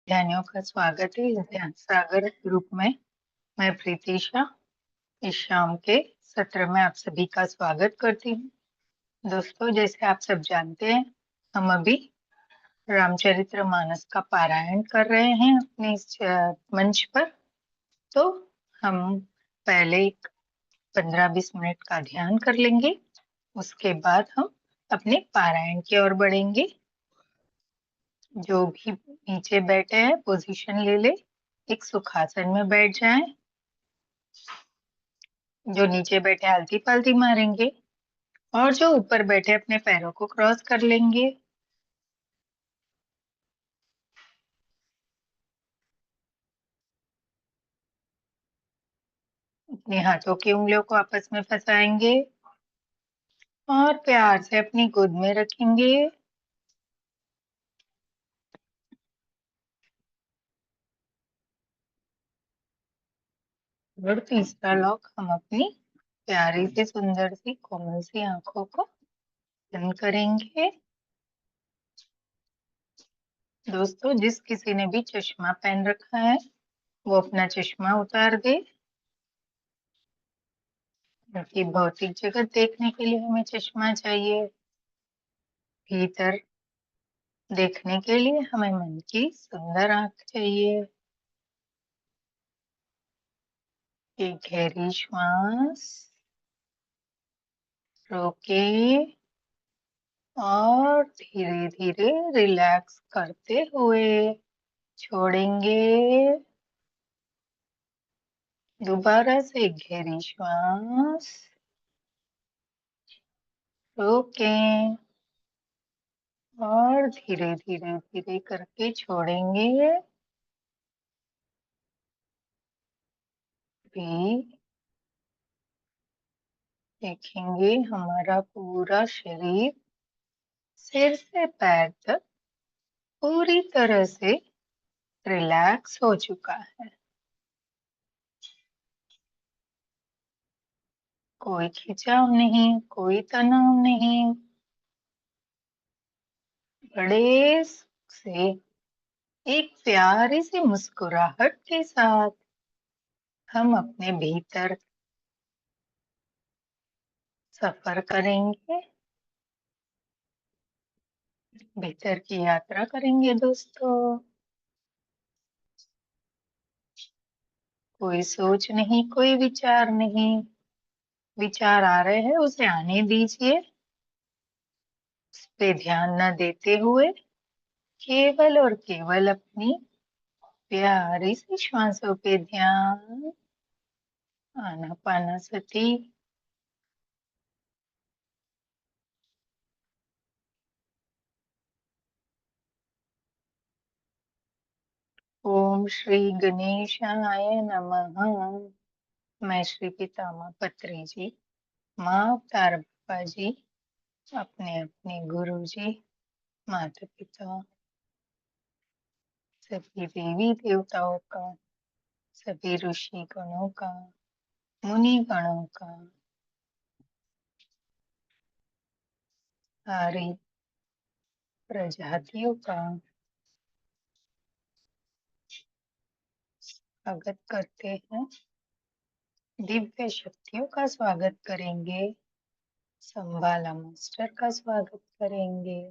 ध्यानियों का स्वागत है इस ध्यान सागर ग्रुप में। मैं प्रीतिशा इस शाम के सत्र में आप सभी का स्वागत करती हूँ। दोस्तों, जैसे आप सब जानते हैं, हम अभी रामचरितमानस का पारायण कर रहे हैं अपने इस मंच पर। तो हम पहले 15-20 मिनट का ध्यान कर लेंगे। उसके बाद हम अपने पारायण की ओर बढ़ेंगे। जो भी नीचे बैठे हैं पोजीशन ले ले, एक सुखासन में बैठ जाएं। जो नीचे बैठे आलती पालती मारेंगे और जो ऊपर बैठे अपने पैरों को क्रॉस कर लेंगे। अपने हाथों की उंगलियों को आपस में फंसाएंगे और प्यार से अपनी गोद में रखेंगे। और तीसरा लॉक हम अपनी प्यारी सी सुंदर सी कोमल सी आंखों को बंद करेंगे। दोस्तों, जिस किसी ने भी चश्मा पहन रखा है वो अपना चश्मा उतार दे, क्योंकि भौतिक जगत देखने के लिए हमें चश्मा चाहिए। भीतर देखने के लिए हमें मन की सुंदर आंख चाहिए। एक गहरी श्वास रोके और धीरे धीरे रिलैक्स करते हुए छोड़ेंगे। दोबारा से एक गहरी श्वास रोके और धीरे धीरे धीरे करके छोड़ेंगे। भी देखेंगे हमारा पूरा शरीर सिर से पैर तक पूरी तरह से रिलैक्स हो चुका है। कोई खिंचाव नहीं, कोई तनाव नहीं। बड़े से एक प्यारी सी मुस्कुराहट के साथ हम अपने भीतर सफर करेंगे, भीतर की यात्रा करेंगे। दोस्तों, कोई सोच नहीं, कोई विचार नहीं। विचार आ रहे हैं उसे आने दीजिए, उस पे ध्यान न देते हुए केवल और केवल अपनी प्यारी सी श्वासों पे ध्यान। आनापानसति। ओम श्री गणेशाय नमः। मैं श्री पितामह पत्री जी, माँ अवतार बाबा जी, अपने अपने गुरु जी, माता पिता, सभी देवी देवताओं का, सभी ऋषि गणों का, मुनि गणों का, सारी प्रजातियों का स्वागत करते हैं। दिव्य शक्तियों का स्वागत करेंगे। संभाला मास्टर का स्वागत करेंगे।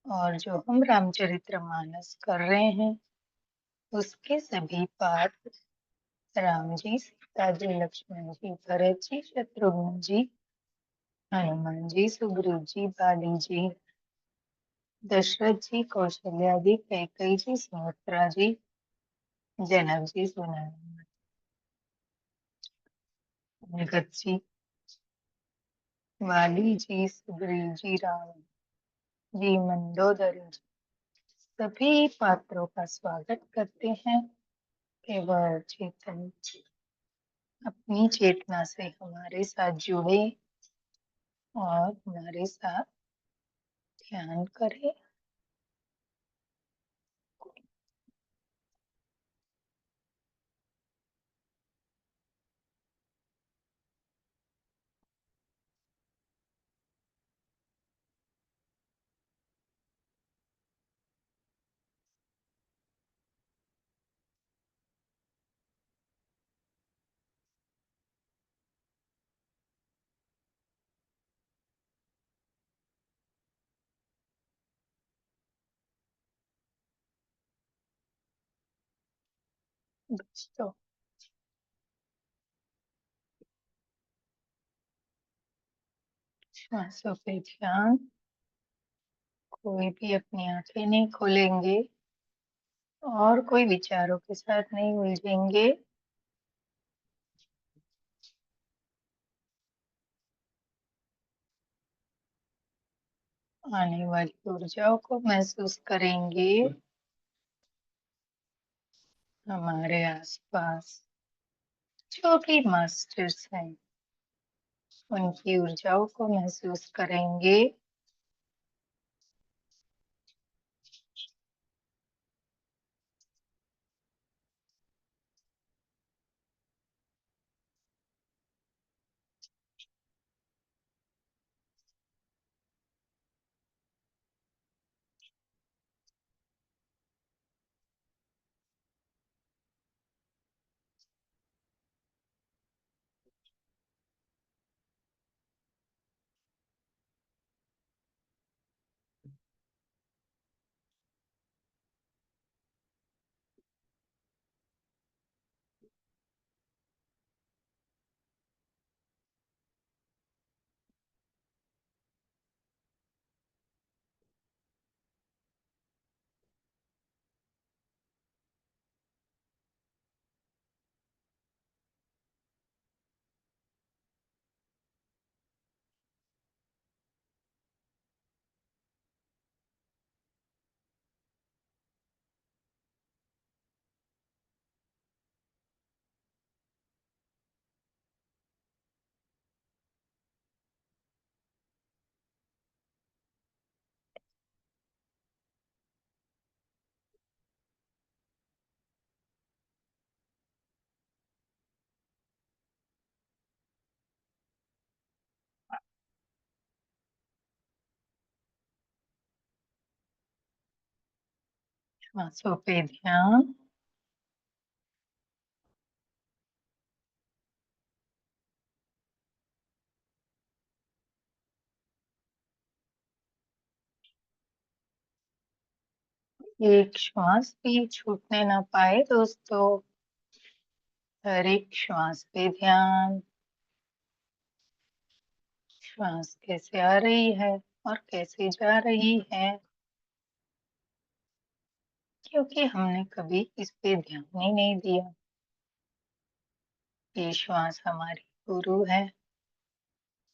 और जो हम रामचरितमानस कर रहे हैं उसके सभी पाठ, राम जी, सीता जी, लक्ष्मण जी, भरत जी, शत्रुघ्न जी, हनुमान जी, सुग्रीव जी, बाली जी, दशरथ जी, कौशल्या जी, कैकेयी जी, सुमित्रा जी, जनक जी, सुनंदन जी, वाली जी, सुग्रीव जी, राम जी, मंदोदरी जी, सभी पात्रों का स्वागत करते हैं। केवल चेतन अपनी चेतना से हमारे साथ जुड़े और हमारे साथ ध्यान करें। दोस्तों, श्वासों पे ध्यान। कोई भी अपनी आंखें नहीं खोलेंगे और कोई विचारों के साथ नहीं उलझेंगे। आने वाली ऊर्जाओं को महसूस करेंगे हमारे आसपास। जो भी मास्टर्स हैं, उनकी ऊर्जाओं को महसूस करेंगे। श्वासों पे ध्यान। एक श्वास भी छूटने ना पाए दोस्तों। हर एक श्वास पे ध्यान। श्वास कैसे आ रही है और कैसे जा रही है, क्योंकि हमने कभी इस पे ध्यान ही नहीं दिया। ये श्वास हमारी गुरु है,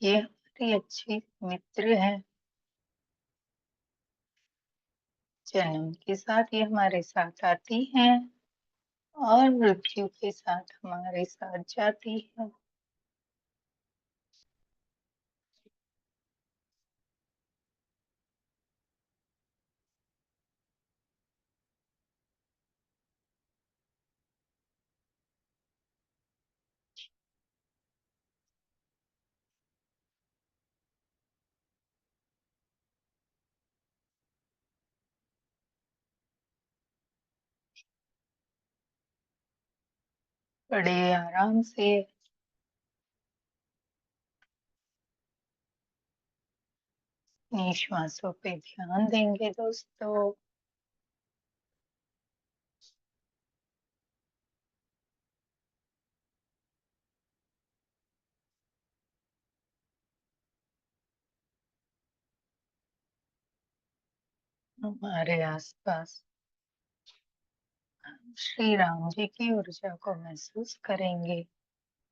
ये हमारी अच्छी मित्र है। जन्म के साथ ये हमारे साथ आती है और मृत्यु के साथ हमारे साथ जाती है। बड़े आराम से अपनी श्वासों पे ध्यान देंगे दोस्तों। हमारे आसपास हम श्री राम जी की ऊर्जा को महसूस करेंगे,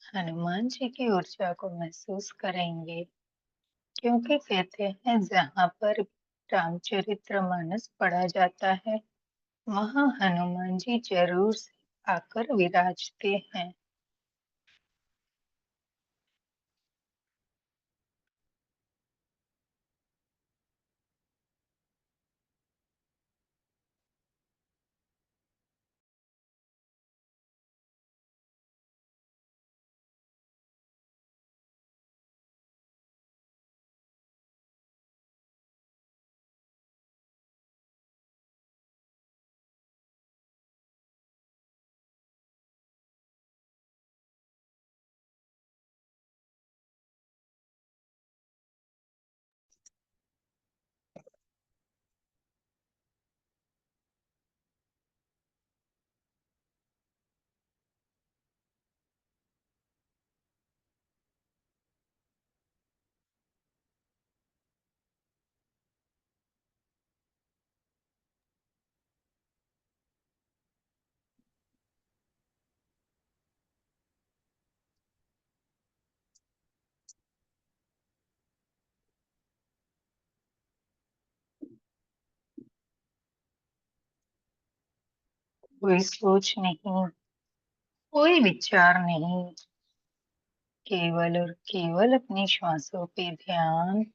हनुमान जी की ऊर्जा को महसूस करेंगे, क्योंकि कहते हैं जहाँ पर रामचरितमानस पढ़ा जाता है, वहाँ हनुमान जी जरूर से आकर विराजते हैं। कोई सोच नहीं, कोई विचार नहीं, केवल और केवल अपनी श्वासों पे ध्यान।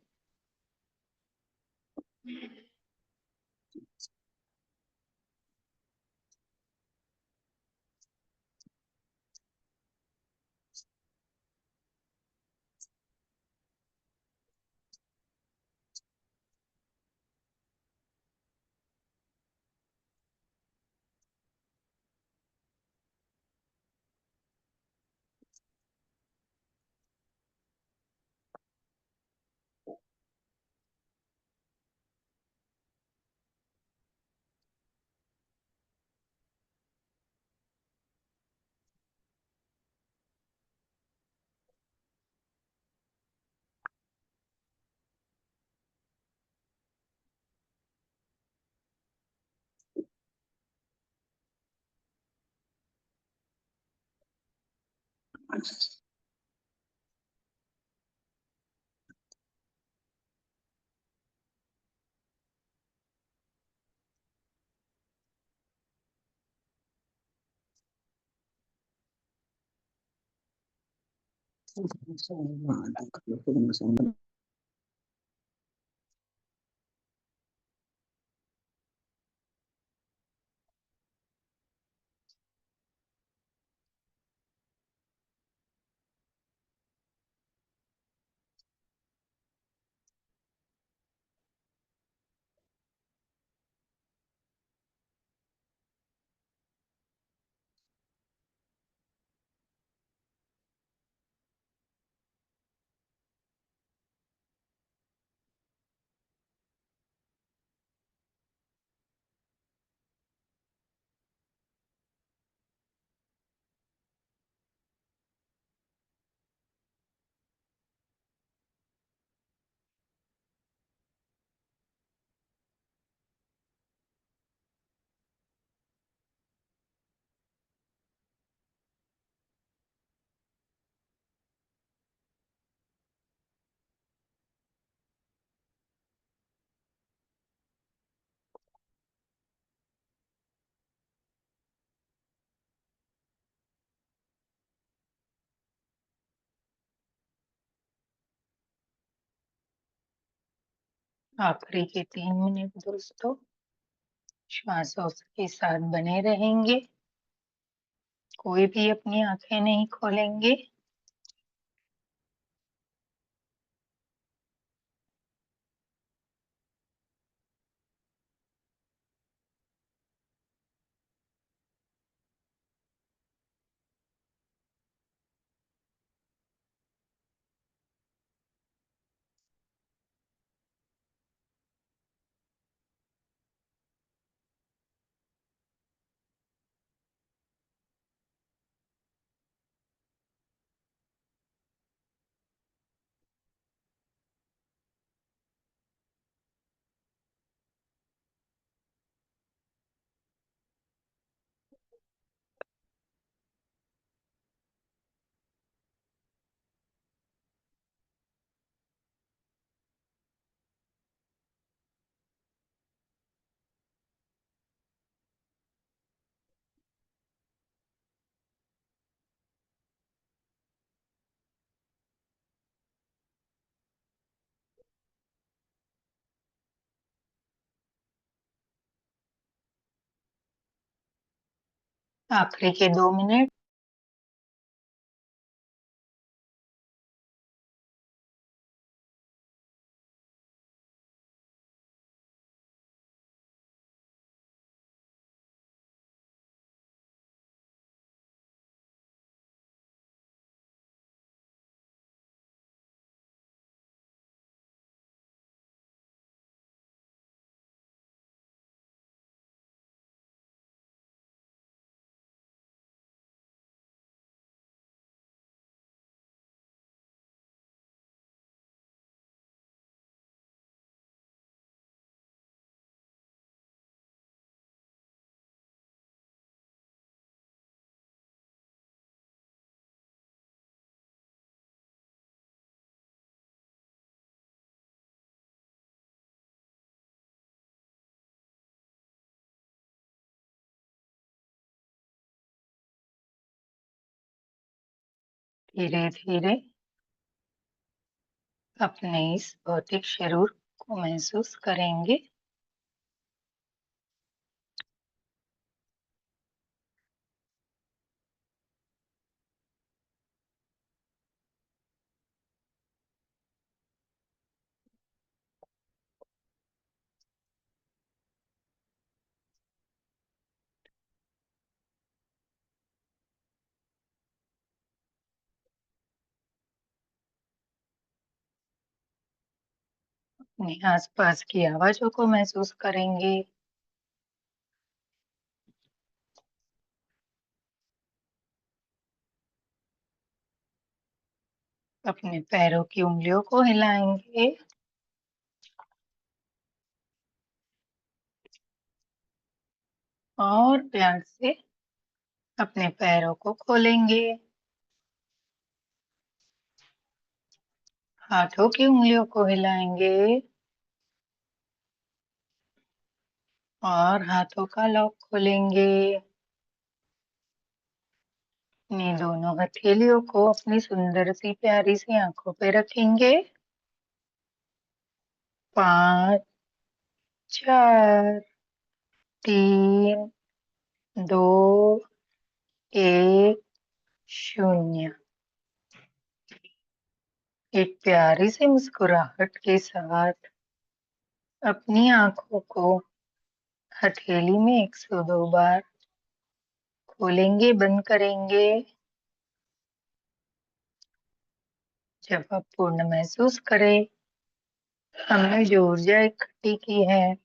आखिरी के 3 मिनट दोस्तों, श्वासों के साथ बने रहेंगे, कोई भी अपनी आंखें नहीं खोलेंगे। आखिरी के 2 मिनट। धीरे धीरे अपने इस भौतिक शरीर को महसूस करेंगे। अपने आसपास की आवाजों को महसूस करेंगे। अपने पैरों की उंगलियों को हिलाएंगे। और प्यार से अपने पैरों को खोलेंगे। हाथों की उंगलियों को हिलाएंगे और हाथों का लॉक खोलेंगे। अपनी दोनों हथेलियों को अपनी सुंदर सी प्यारी सी आंखों पे रखेंगे। 5, 4, 3, 2, 1, 0। एक प्यारी सी मुस्कुराहट के साथ अपनी आंखों को हथेली में 102 बार खोलेंगे, बंद करेंगे। जब आप पूर्ण महसूस करें, हमने जो ऊर्जा इकट्ठी की है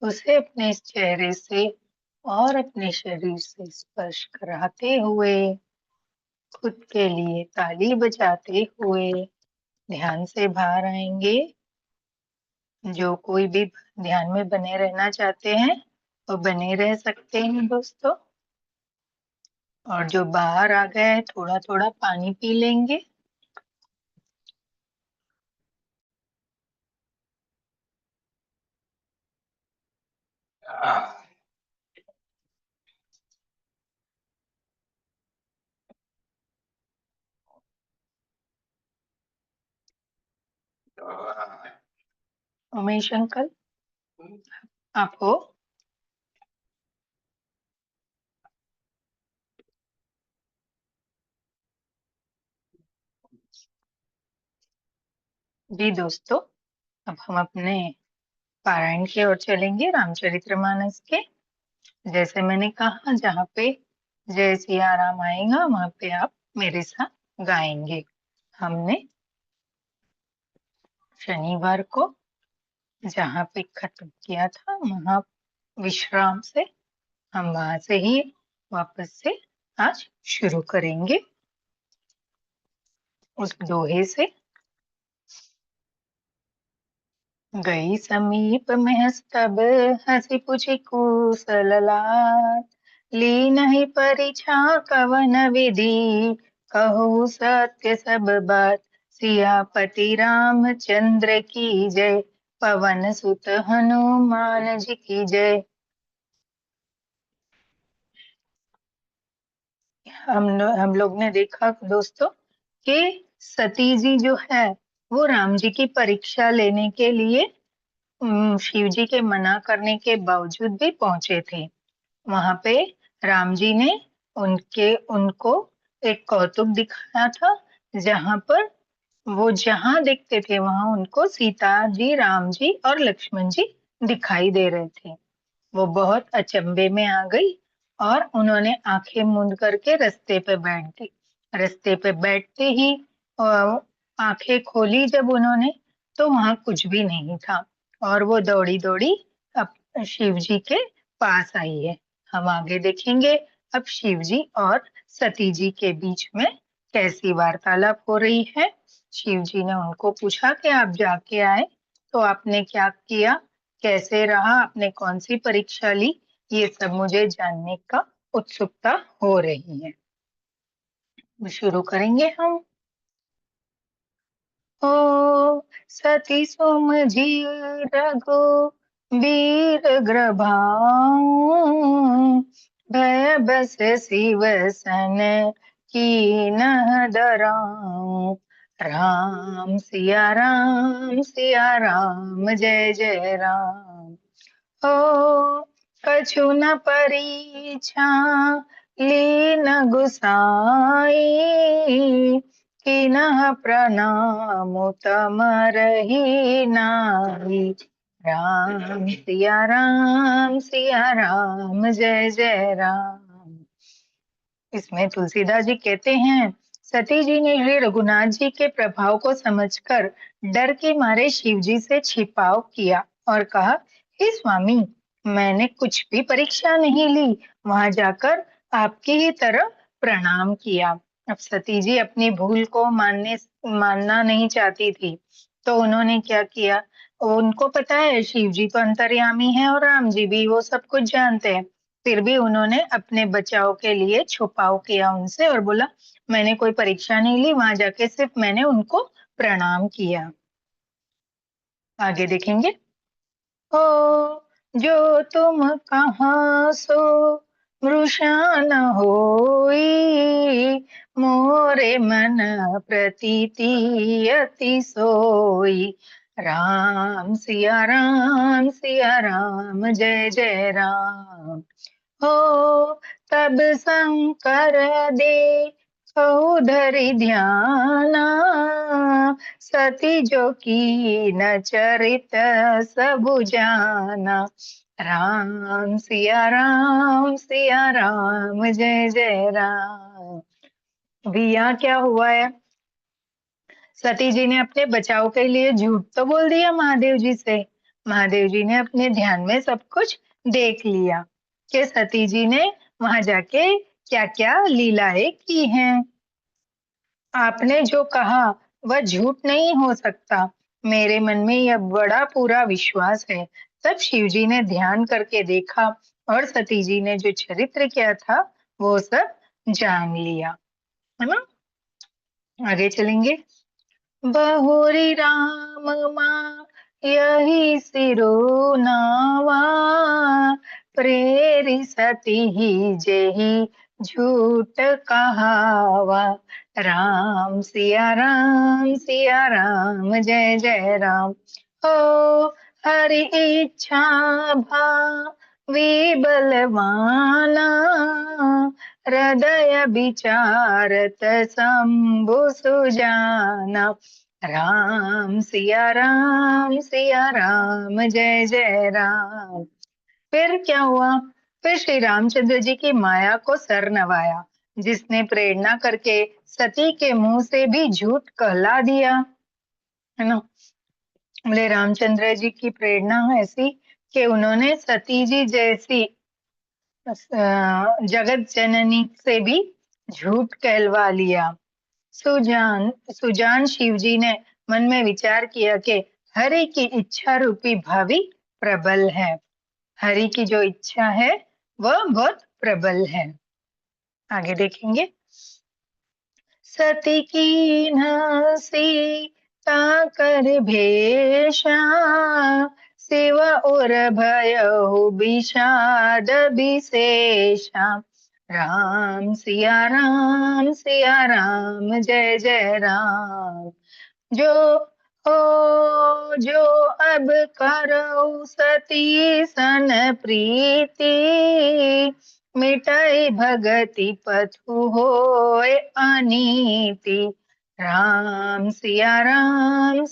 उसे अपने इस चेहरे से और अपने शरीर से स्पर्श कराते हुए, खुद के लिए ताली बजाते हुए ध्यान से बाहर आएंगे। जो कोई भी ध्यान में बने रहना चाहते हैं वो बने रह सकते हैं दोस्तों। और जो बाहर आ गए हैं थोड़ा थोड़ा पानी पी लेंगे। उमेश अंकल, आप हो? जी दोस्तों, अब हम अपने पारायण की ओर चलेंगे रामचरितमानस के। जैसे मैंने कहा, जहाँ पे जय सिया राम आएगा वहां पे आप मेरे साथ गाएंगे। हमने शनिवार को जहाँ पे खत्म किया था वहां विश्राम से हम वहां से ही वापस से आज शुरू करेंगे उस दोहे से। गई समीप में तब हंसी पूछी कुशल, ली नहीं परीक्षा कवन विधि, कहू सत्य सब बात, सियापति रामचंद्र की जय, पवन सुत हनुमान जी की जय। हम लोग ने देखा दोस्तों कि सती जी जो है वो राम जी की परीक्षा लेने के लिए शिव जी के मना करने के बावजूद भी पहुंचे थे। वहां पे राम जी ने उनको एक कौतुक दिखाया था, जहां पर वो जहां देखते थे वहां उनको सीता जी, राम जी और लक्ष्मण जी दिखाई दे रहे थे। वो बहुत अचंभे में आ गई और उन्होंने आंखें मूंद करके रास्ते पे बैठ गई। रास्ते पे बैठते ही आंखें खोली जब उन्होंने, तो वहां कुछ भी नहीं था और वो दौड़ी दौड़ी अब शिव जी के पास आई है। हम आगे देखेंगे अब शिव जी और सती जी के बीच में कैसी वार्तालाप हो रही है। शिव जी ने उनको पूछा कि आप जाके आए तो आपने क्या किया, कैसे रहा, आपने कौन सी परीक्षा ली, ये सब मुझे जानने का उत्सुकता हो रही है। शुरू करेंगे हम। ओ सती सुमझी रघु वीर ग्रभाऊ, भय बस शिव सन कीन्ह डराऊं। राम सिया राम जय जय राम। हो कछु न परीक्षा लीन गुसाई, कीन्ह प्रणाम तम रही नाई। राम सिया राम जय जय राम। इसमें तुलसीदास जी कहते हैं, सती जी ने श्री रघुनाथ जी के प्रभाव को समझकर डर के मारे शिव जी से छिपाव किया और कहा, हे स्वामी, मैंने कुछ भी परीक्षा नहीं ली, वहां जाकर आपकी ही तरह प्रणाम किया। अब सती जी अपनी भूल को मानना नहीं चाहती थी, तो उन्होंने क्या किया, उनको पता है शिव जी तो अंतर्यामी है और राम जी भी वो सब कुछ जानते हैं, फिर भी उन्होंने अपने बचाव के लिए छुपाव किया उनसे और बोला, मैंने कोई परीक्षा नहीं ली, वहां जाके सिर्फ मैंने उनको प्रणाम किया। आगे देखेंगे। हो जो तुम कहाँ सो मृषा न होई, मोरे मन प्रतीति अति सोई। राम सिया राम जय जय राम। हो तब शंकर दे धरि ध्याना, सती जो की न चरित सबु जाना। सिया राम जय जय राम। अभी यहाँ क्या हुआ है, सती जी ने अपने बचाव के लिए झूठ तो बोल दिया महादेव जी से। महादेव जी ने अपने ध्यान में सब कुछ देख लिया कि सती जी ने वहां जाके क्या क्या लीलाएं की हैं। आपने जो कहा वह झूठ नहीं हो सकता, मेरे मन में यह बड़ा पूरा विश्वास है। तब शिव जी ने ध्यान करके देखा और सती जी ने जो चरित्र किया था वो सब जान लिया, है ना। आगे चलेंगे। बहुरी राम माँ यही सिरोनावा, प्रेरि सती ही जेहि झूठ कहावा। सिया राम जय जय राम। हो हरि इच्छा भावी बलवाना, हृदय विचारत शंभु सुजाना। सिया राम जय जय राम। फिर क्या हुआ, फिर श्री रामचंद्र जी की माया को सर नवाया, जिसने प्रेरणा करके सती के मुंह से भी झूठ कहला दिया, है ना। बोले रामचंद्र जी की प्रेरणा ऐसी कि उन्होंने सती जी जैसी जगत जननी से भी झूठ कहलवा लिया। सुजान शिव जी ने मन में विचार किया कि हरि की इच्छा रूपी भावी प्रबल है। हरि की जो इच्छा है वह बहुत प्रबल है। आगे देखेंगे। सती कीन्ह सीता कर भेषा, शिव और भयहु विषाद विशेषा। सिया राम जय जय राम। जो जो अब करो सती सन प्रीति, मिटाई भगति पथु होय अनीति। सिया राम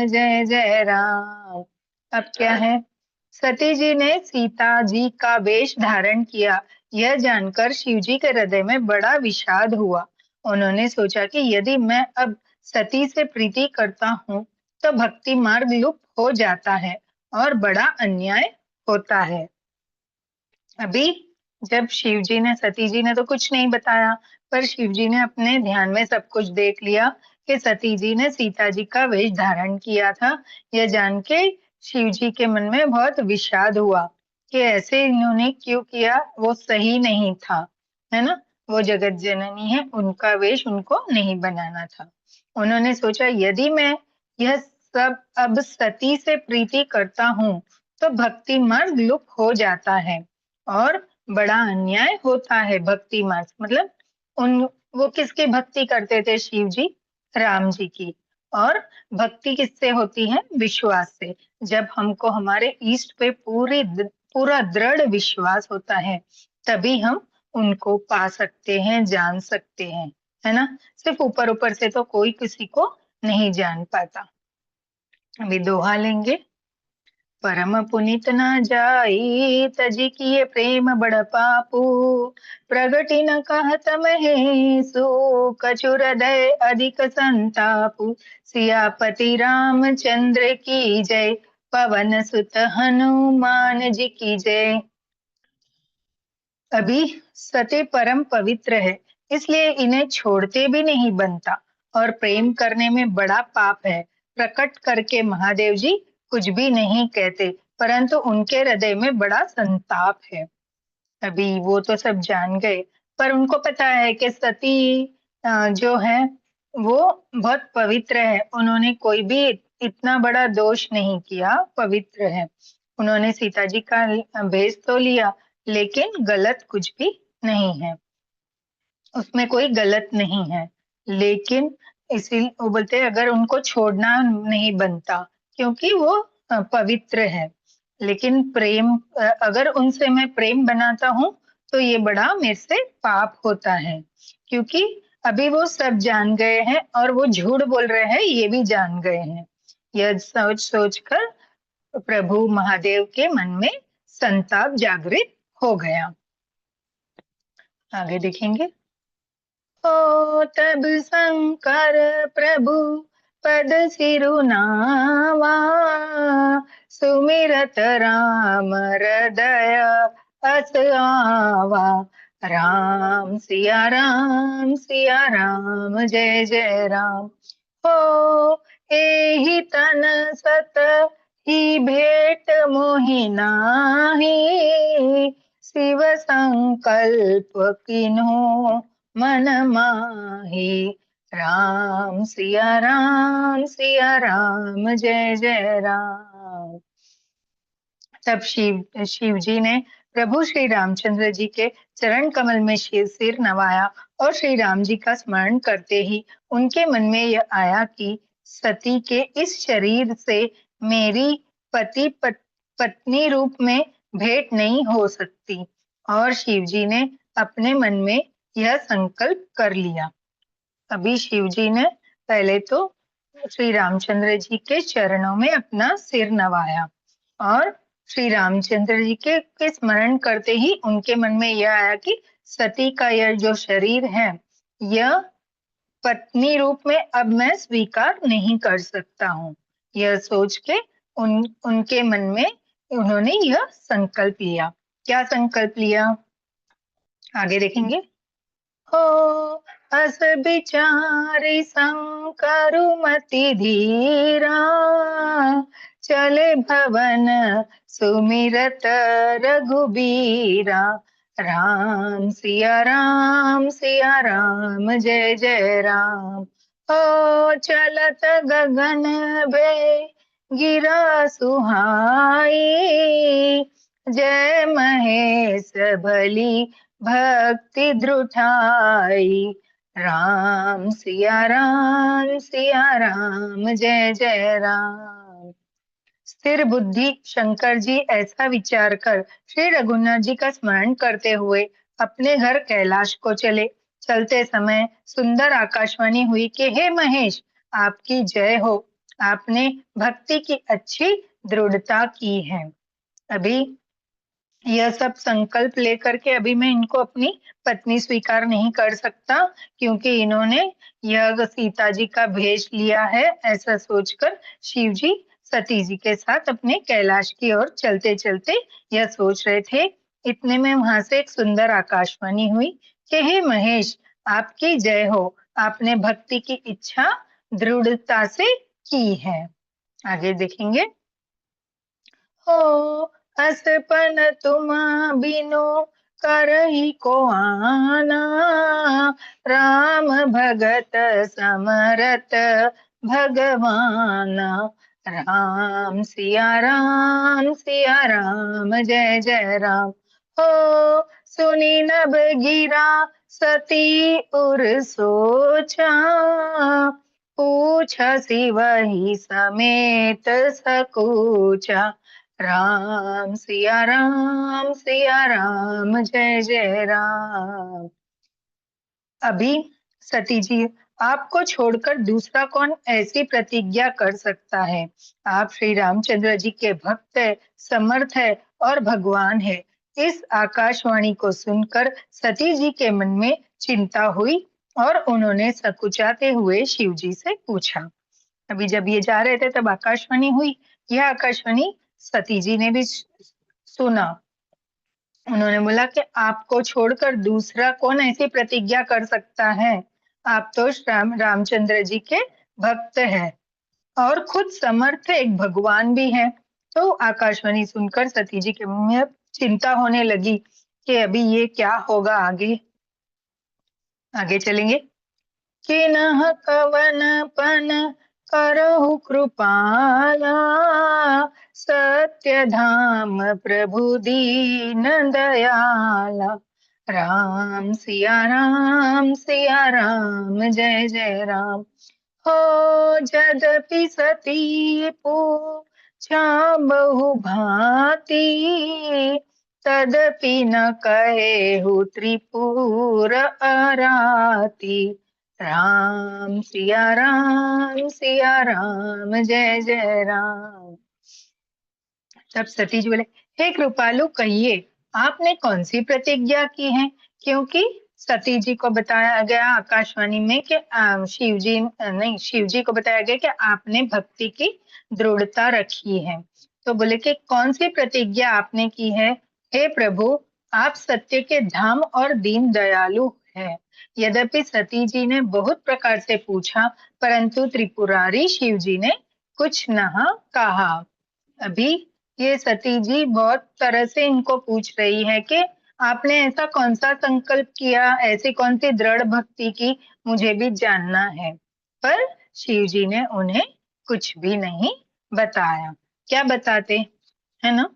जय जय राम। अब क्या है, सती जी ने सीता जी का वेश धारण किया, यह जानकर शिव जी के हृदय में बड़ा विषाद हुआ। उन्होंने सोचा कि यदि मैं अब सती से प्रीति करता हूँ तो भक्ति मार्ग लुप्त हो जाता है और बड़ा अन्याय होता है। अभी जब शिव जी ने, सती जी ने तो कुछ नहीं बताया, पर शिव जी ने अपने ध्यान में सब कुछ देख लिया कि सती जी ने सीता जी का वेश धारण किया था। यह जान के शिव जी के मन में बहुत विषाद हुआ कि ऐसे इन्होंने क्यों किया, वो सही नहीं था, है ना। वो जगत जननी है, उनका वेश उनको नहीं बनाना था। उन्होंने सोचा यदि मैं यह सब अब सती से प्रीति करता हूँ तो भक्ति मार्ग लुप्त हो जाता है और बड़ा अन्याय होता है। भक्ति मार्ग मतलब वो किसकी भक्ति करते थे शिव जी? राम जी की। और भक्ति किससे होती है? विश्वास से। जब हमको हमारे इष्ट पे पूरा दृढ़ विश्वास होता है, तभी हम उनको पा सकते हैं, जान सकते हैं, है ना? सिर्फ ऊपर ऊपर से तो कोई किसी को नहीं जान पाता। अभी दोहा लेंगे। परम पुनित न जाई तजी किए प्रेम बड़ पापू, प्रगति न कहत महेशु कछु हृदय अधिक संतापु। सियापति रामचंद्र की जय, पवन सुत हनुमान जी की जय। अभी सती परम पवित्र है, इसलिए इन्हें छोड़ते भी नहीं बनता, और प्रेम करने में बड़ा पाप है। प्रकट करके महादेव जी कुछ भी नहीं कहते, परंतु उनके हृदय में बड़ा संताप है। अभी वो तो सब जान गए, पर उनको पता है कि सती जो है वो बहुत पवित्र है। उन्होंने कोई भी इतना बड़ा दोष नहीं किया, पवित्र है। उन्होंने सीता जी का भेष तो लिया, लेकिन गलत कुछ भी नहीं है, उसमें कोई गलत नहीं है। लेकिन इसी वो बोलते हैं अगर उनको छोड़ना नहीं बनता, क्योंकि वो पवित्र है। लेकिन प्रेम अगर उनसे मैं प्रेम बनाता हूँ, तो ये बड़ा मेरे से पाप होता है। क्योंकि अभी वो सब जान गए हैं, और वो झूठ बोल रहे हैं ये भी जान गए हैं। यह सोच सोच कर प्रभु महादेव के मन में संताप जागृत हो गया। आगे देखेंगे। ओ तब शंकर प्रभु पद सिरुनावा, सुमिरत राम हृदय अस आवा। राम सिया राम सिया राम जय जय राम। हो एहि तन सत ही भेंट मोहि नाहि, शिव संकल्प किन्हो मन माही। राम सिया राम जय जय राम। तब शिव जी ने प्रभु श्री रामचंद्र जी के चरण कमल में सिर नवाया, और श्री राम जी का स्मरण करते ही उनके मन में यह आया कि सती के इस शरीर से मेरी पत्नी रूप में भेंट नहीं हो सकती। और शिव जी ने अपने मन में यह संकल्प कर लिया। अभी शिव जी ने पहले तो श्री रामचंद्र जी के चरणों में अपना सिर नवाया, और श्री रामचंद्र जी के स्मरण करते ही उनके मन में यह आया कि सती का यह जो शरीर है, यह पत्नी रूप में अब मैं स्वीकार नहीं कर सकता हूँ। यह सोच के उनके मन में उन्होंने यह संकल्प लिया। क्या संकल्प लिया? आगे देखेंगे। हो अस विचारि शंकरु मति धीरा, चले भवन सुमिरत रघुबीरा। राम सिया राम जय जय राम। हो चलत गगन भे गिरा सुहाई, जय महेश भली भक्ति दृढ़ाई। राम सिया राम जय जय राम। स्थिर बुद्धि शंकर जी ऐसा विचार कर श्री रघुनाथ जी का स्मरण करते हुए अपने घर कैलाश को चले। चलते समय सुंदर आकाशवाणी हुई कि हे महेश, आपकी जय हो, आपने भक्ति की अच्छी दृढ़ता की है। अभी यह सब संकल्प लेकर के अभी मैं इनको अपनी पत्नी स्वीकार नहीं कर सकता, क्योंकि इन्होंने यह सीता जी का भेष लिया है। ऐसा सोचकर शिव जी सती जी के साथ अपने कैलाश की ओर चलते चलते यह सोच रहे थे। इतने में वहां से एक सुंदर आकाशवाणी हुई कि हे महेश, आपकी जय हो, आपने भक्ति की इच्छा दृढ़ता से की है। आगे देखेंगे। हो असपन तुम बिनु करही को आना, राम भगत समरत भगवाना। राम सिया राम जय जय राम। हो सुनी नभ गिरा सती उर सोचा, पूछसी वही समेत सकूचा। राम सिया राम जय जय राम। अभी सती जी, आपको छोड़कर दूसरा कौन ऐसी प्रतिज्ञा कर सकता है? आप श्री रामचंद्र जी के भक्त है, समर्थ है और भगवान है। इस आकाशवाणी को सुनकर सती जी के मन में चिंता हुई और उन्होंने सकुचाते हुए शिव जी से पूछा। अभी जब ये जा रहे थे तब आकाशवाणी हुई। यह आकाशवाणी सती जी ने भी सुना। उन्होंने बोला कि आपको छोड़कर दूसरा कौन ऐसी प्रतिज्ञा कर सकता है? आप तो रामचंद्र जी के भक्त हैं और खुद समर्थ एक भगवान भी हैं। तो आकाशवाणी सुनकर सती जी के मन में चिंता होने लगी कि अभी ये क्या होगा आगे। आगे चलेंगे। किन्ह कवन पन करहु कृपाला, सत्य धाम प्रभु दीन दयाला। राम सिया राम जय जय राम। हो जदपि सती पूछा बहु भांति, तदपि न कहेहु त्रिपुर अराती। राम सिया राम जय जय राम। तब सती जी बोले, हे कृपालु कहिए, आपने कौन सी प्रतिज्ञा की है? क्योंकि सती जी को बताया गया आकाशवाणी में कि शिव जी को बताया गया कि आपने भक्ति की दृढ़ता रखी है। तो बोले कि कौन सी प्रतिज्ञा आपने की है? हे प्रभु, आप सत्य के धाम और दीन दयालु है। यद्यपि सती जी ने बहुत प्रकार से पूछा, परंतु त्रिपुरारी शिव जी ने कुछ न कहा। अभी ये सती जी बहुत तरह से इनको पूछ रही है कि आपने ऐसा कौन सा संकल्प किया, ऐसी कौन सी दृढ़ भक्ति की, मुझे भी जानना है। पर शिव जी ने उन्हें कुछ भी नहीं बताया। क्या बताते, है ना,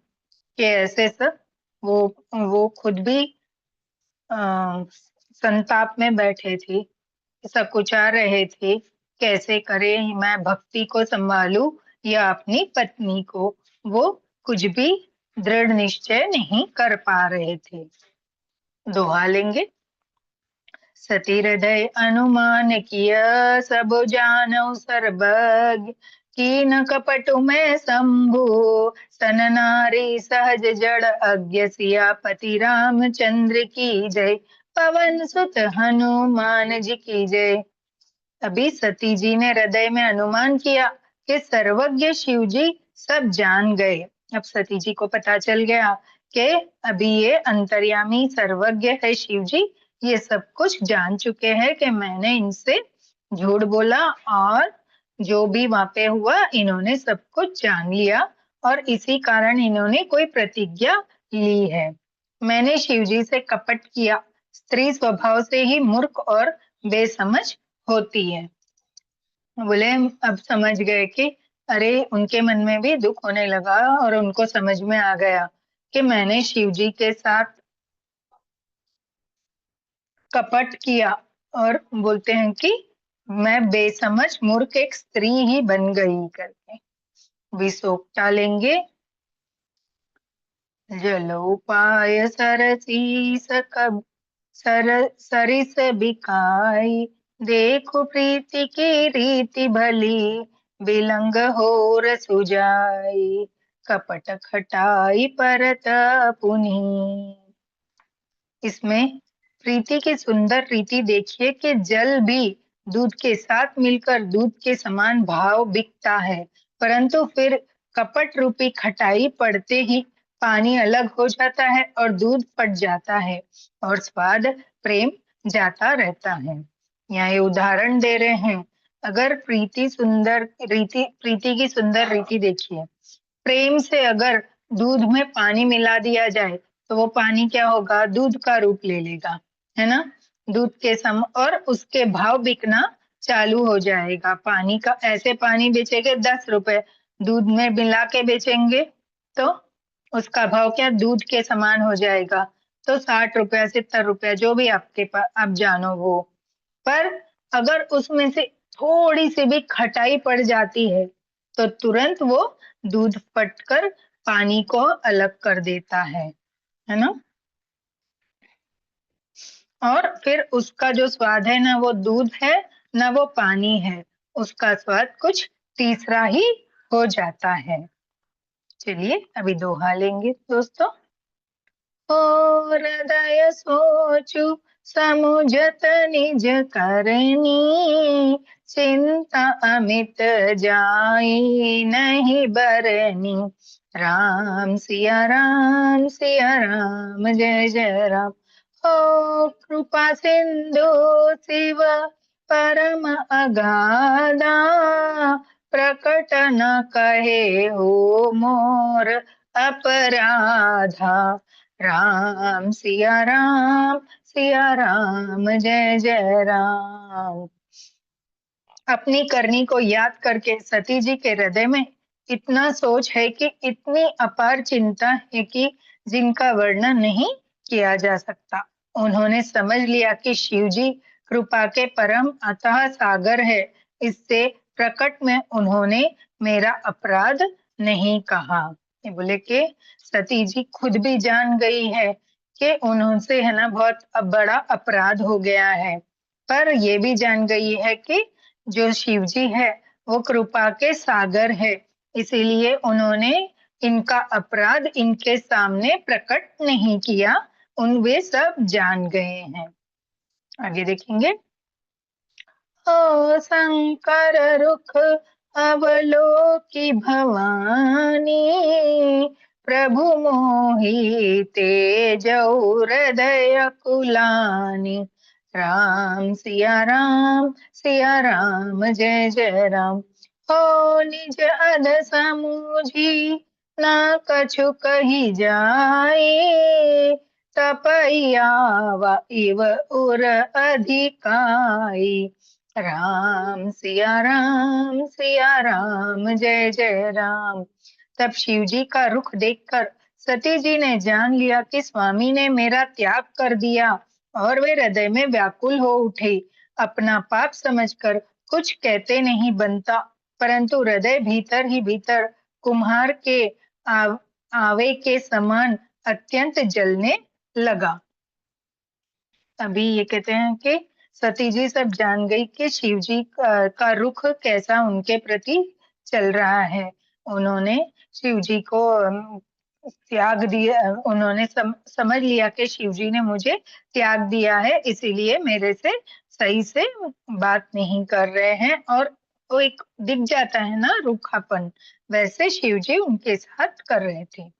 कि ऐसे सब वो खुद भी संताप में बैठे थे, सकुचा रहे थे, कैसे करे मैं भक्ति को संभालूं या अपनी पत्नी को। वो कुछ भी दृढ़ निश्चय नहीं कर पा रहे थे। दोहा लेंगे। सती हृदय अनुमान किया, सब जानौ सर्वज्ञ। कीन कपटु में शंभु, सन नारी सहज जड़ अज्ञ। सियापति रामचंद्र की जय, पवन सुत हनुमान जी की जय। अभी सती जी ने हृदय में अनुमान किया कि सर्वज्ञ शिव जी सब जान गए। अब सती जी को पता चल गया कि अभी ये अंतर्यामी सर्वज्ञ है शिव जी, ये सब कुछ जान चुके हैं कि मैंने इनसे झूठ बोला और जो भी वहां पे हुआ इन्होंने सब कुछ जान लिया और इसी कारण इन्होंने कोई प्रतिज्ञा ली है। मैंने शिव जी से कपट किया। स्त्री स्वभाव से ही मूर्ख और बेसमझ होती है। बोले अब समझ गए कि अरे उनके मन में भी दुख होने लगा और उनको समझ में आ गया कि मैंने शिव जी के साथ कपट किया और बोलते हैं कि मैं बेसमझ मूर्ख एक स्त्री ही बन गई करके। विशोकता लेंगे। जलोपाय सरसी सकब सरिस बिकाई, देखो प्रीति की रीति भली, बिलंग होर सुजाई। कपट खटाई परत पुनी। इसमें प्रीति की सुंदर रीति देखिए कि जल भी दूध के साथ मिलकर दूध के समान भाव बिकता है, परंतु फिर कपट रूपी खटाई पड़ते ही पानी अलग हो जाता है और दूध फट जाता है और स्वाद प्रेम जाता रहता है। यहाँ ये उदाहरण दे रहे हैं। अगर प्रीति की सुंदर रीति देखिए। प्रेम से अगर दूध में पानी मिला दिया जाए तो वो पानी क्या होगा, दूध का रूप ले लेगा, है ना। दूध के सम और उसके भाव बिकना चालू हो जाएगा। पानी का ऐसे पानी बेचेंगे 10 रुपए, दूध में मिला के बेचेंगे तो उसका भाव क्या दूध के समान हो जाएगा। तो 60 रुपया 70 रुपया जो भी आपके पास आप जानो वो। पर अगर उसमें से थोड़ी सी भी खटाई पड़ जाती है तो तुरंत वो दूध फटकर पानी को अलग कर देता है ना। और फिर उसका जो स्वाद है ना वो दूध है ना वो पानी है, उसका स्वाद कुछ तीसरा ही हो जाता है। चलिए अभी दोहा लेंगे दोस्तों। ओ हृदय सोचु समुझत निज करनी, चिंता अमित जाई नहीं बरनी। राम सिया राम जय जय राम। ओ कृपा सिंधु शिव परम अगाधा, प्रकट न कहे हो मोर अपराधा। राम सिया राम जय जय राम। अपनी करनी को याद करके सती जी के हृदय में इतना सोच है कि इतनी अपार चिंता है कि जिनका वर्णन नहीं किया जा सकता। उन्होंने समझ लिया कि शिव जी कृपा के परम अथाह सागर है, इससे प्रकट में उन्होंने मेरा अपराध नहीं कहा। ये बोले कि सती जी खुद भी जान गई है कि उनसे है ना बहुत बड़ा अपराध हो गया है, पर ये भी जान गई है कि जो शिव जी है वो कृपा के सागर है, इसीलिए उन्होंने इनका अपराध इनके सामने प्रकट नहीं किया, उन वे सब जान गए हैं। आगे देखेंगे। ओ शंकर रुख अवलोकी भवानी, प्रभु मोहि तेजौ हृदय कुलानी। राम सिया राम जय जय राम। हो निज अध समुझी ना कछु कही जाए, तपैया इव उर अधिकाई। राम सिया राम जय जय राम। तब शिव जी का रुख देखकर सती जी ने जान लिया कि स्वामी ने मेरा त्याग कर दिया और वे हृदय में व्याकुल हो उठे। अपना पाप समझकर कुछ कहते नहीं बनता, परंतु हृदय भीतर ही भीतर कुम्हार के आवे के समान अत्यंत जलने लगा। अभी ये कहते हैं कि सती जी सब जान गई कि शिव जी का रुख कैसा उनके प्रति चल रहा है। उन्होंने शिव जी को त्याग दिया, उन्होंने समझ लिया कि शिव जी ने मुझे त्याग दिया है, इसीलिए मेरे से सही से बात नहीं कर रहे हैं। और वो एक दिख जाता है ना रूखापन, वैसे शिव जी उनके साथ कर रहे थे।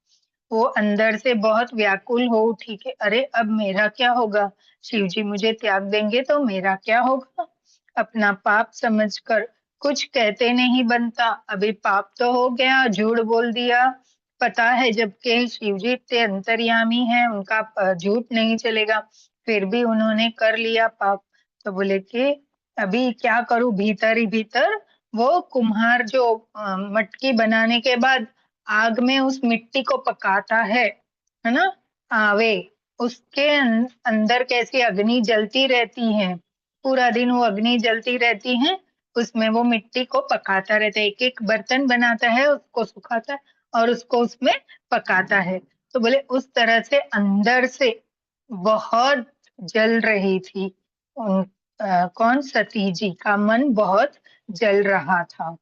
वो अंदर से बहुत व्याकुल हो उठी कि अरे अब मेरा क्या होगा, शिव जी मुझे त्याग देंगे तो मेरा क्या होगा। अपना पाप समझकर कुछ कहते नहीं बनता, अभी पाप तो हो गया, झूठ बोल दिया। पता है जबकि शिव जी इतने अंतर्यामी हैं, उनका झूठ नहीं चलेगा, फिर भी उन्होंने कर लिया पाप। तो बोले कि अभी क्या करूं, भीतर ही भीतर वो कुम्हार जो मटकी बनाने के बाद आग में उस मिट्टी को पकाता है ना, आवे, उसके अंदर कैसी अग्नि जलती रहती है, पूरा दिन वो अग्नि जलती रहती है, उसमें वो मिट्टी को पकाता रहता है, एक एक बर्तन बनाता है, उसको सुखाता है और उसको उसमें पकाता है। तो बोले उस तरह से अंदर से बहुत जल रही थी कौन, सती जी का मन बहुत जल रहा था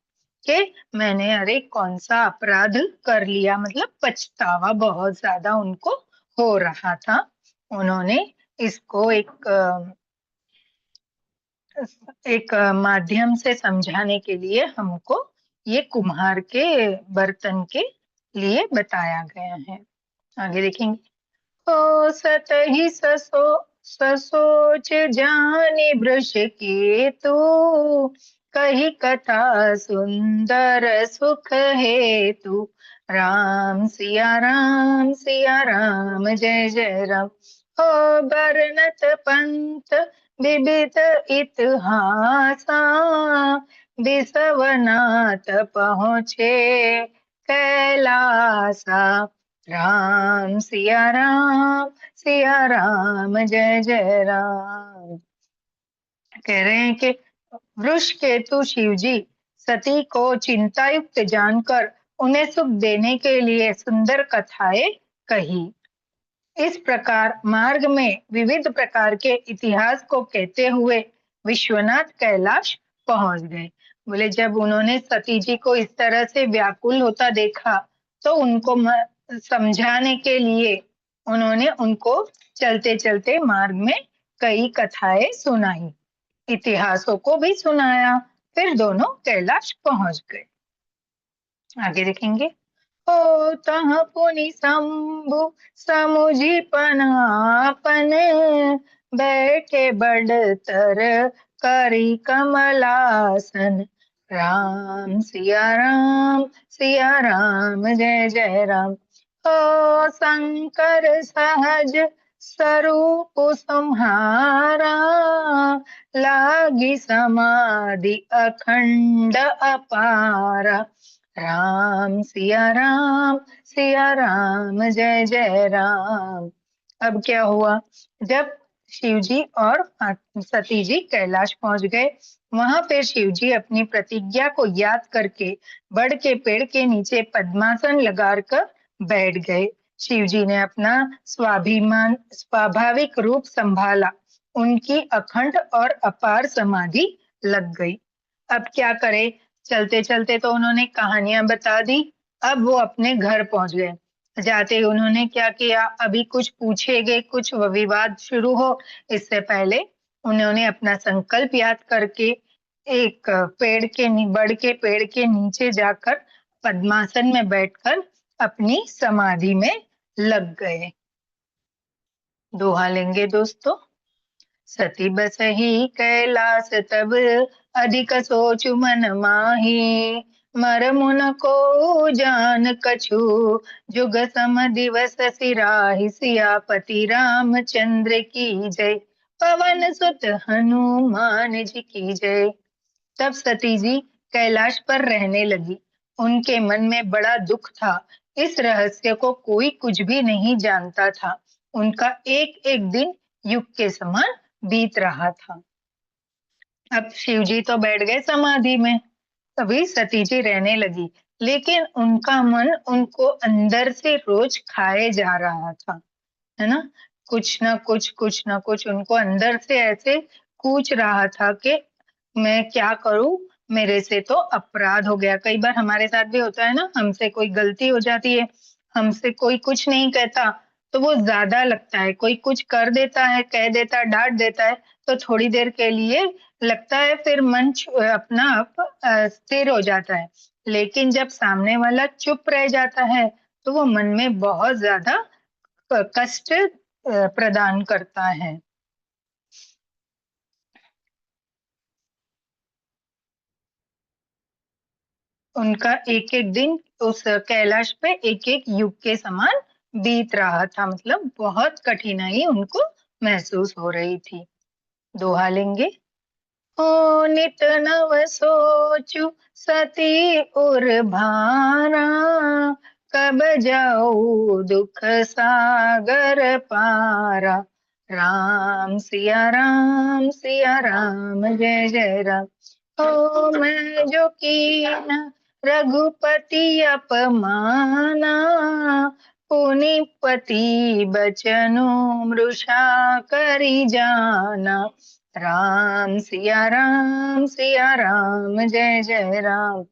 कि मैंने अरे कौन सा अपराध कर लिया, मतलब पछतावा बहुत ज्यादा उनको हो रहा था। उन्होंने इसको एक माध्यम से समझाने के लिए हमको ये कुम्हार के बर्तन के लिए बताया गया है। आगे देखेंगे। ओ सतहि ससोच जाने वृष केतु, कही कथा सुंदर सुख हेतु। राम सिया राम जय जय राम। हो बरनत पंथ विविध इतिहासा, विसवनाथ पहुँचे कैलासा। राम सिया राम जय जय राम। कह रहे हैं कि वृष केतु शिव जी सती को चिंतायुक्त जानकर उन्हें सुख देने के लिए सुंदर कथाएं कही। इस प्रकार मार्ग में विविध प्रकार के इतिहास को कहते हुए विश्वनाथ कैलाश पहुंच गए। बोले जब उन्होंने सती जी को इस तरह से व्याकुल होता देखा तो उनको समझाने के लिए उन्होंने उनको चलते चलते मार्ग में कई कथाएं सुनाई, इतिहासों को भी सुनाया। फिर दोनों कैलाश पहुंच गए। आगे देखेंगे। ओ तह पुनि शंभु समुझी पनापन, बैठे बड़तर करी कमलासन। राम सिया राम जय जय राम। ओ शंकर सहज स्वरूप संहारा, लागी समाधि अखंड अपारा। राम सिया राम जय जय राम। अब क्या हुआ, जब शिव जी और सती जी कैलाश पहुंच गए, वहां फिर शिव जी अपनी प्रतिज्ञा को याद करके बड़ के पेड़ के नीचे पद्मासन लगाकर बैठ गए। शिव जी ने अपना स्वाभाविक रूप संभाला, उनकी अखंड और अपार समाधि लग गई। अब क्या करे, चलते चलते तो उन्होंने कहानियां बता दी। अब वो अपने घर पहुंच गए। जाते ही उन्होंने क्या किया, अभी कुछ पूछेगे, कुछ विवाद शुरू हो इससे पहले उन्होंने अपना संकल्प याद करके एक बड़ के पेड़ के नीचे जाकर पद्मासन में बैठकर अपनी समाधि में लग गए। दोहा लेंगे दोस्तों। सती बसहि कैलास तब, अधिक सोचु मन माही। मरमु न को जान कछु, जुग सम दिवस सिराहि। सियापति रामचंद्र की जय, पवन सुत हनुमान जी की जय। तब सती जी कैलाश पर रहने लगी। उनके मन में बड़ा दुख था। इस रहस्य को कोई कुछ भी नहीं जानता था। उनका एक एक दिन युग के समान बीत रहा था। अब शिव जी तो बैठ गए समाधि में, तभी सती जी रहने लगी, लेकिन उनका मन उनको अंदर से रोज खाए जा रहा था, है ना। कुछ ना कुछ उनको अंदर से ऐसे कूच रहा था कि मैं क्या करूं, मेरे से तो अपराध हो गया। कई बार हमारे साथ भी होता है ना, हमसे कोई गलती हो जाती है, हमसे कोई कुछ नहीं कहता तो वो ज्यादा लगता है। कोई कुछ कर देता है, कह देता है, डांट देता है तो थोड़ी देर के लिए लगता है, फिर मन अपना आप स्थिर हो जाता है। लेकिन जब सामने वाला चुप रह जाता है तो वो मन में बहुत ज्यादा कष्ट प्रदान करता है। उनका एक एक दिन उस कैलाश पे एक एक युग के समान बीत रहा था, मतलब बहुत कठिनाई उनको महसूस हो रही थी। दोहा लेंगे। ओ नित नव सोचु सती उर भारा, कब जाऊ दुख सागर पारा। सिया राम जय जय राम। ओ मैं जो कीन रघुपति अपमाना, पुनिपति बचनु मृषा करी जाना। सिया राम जय जय राम।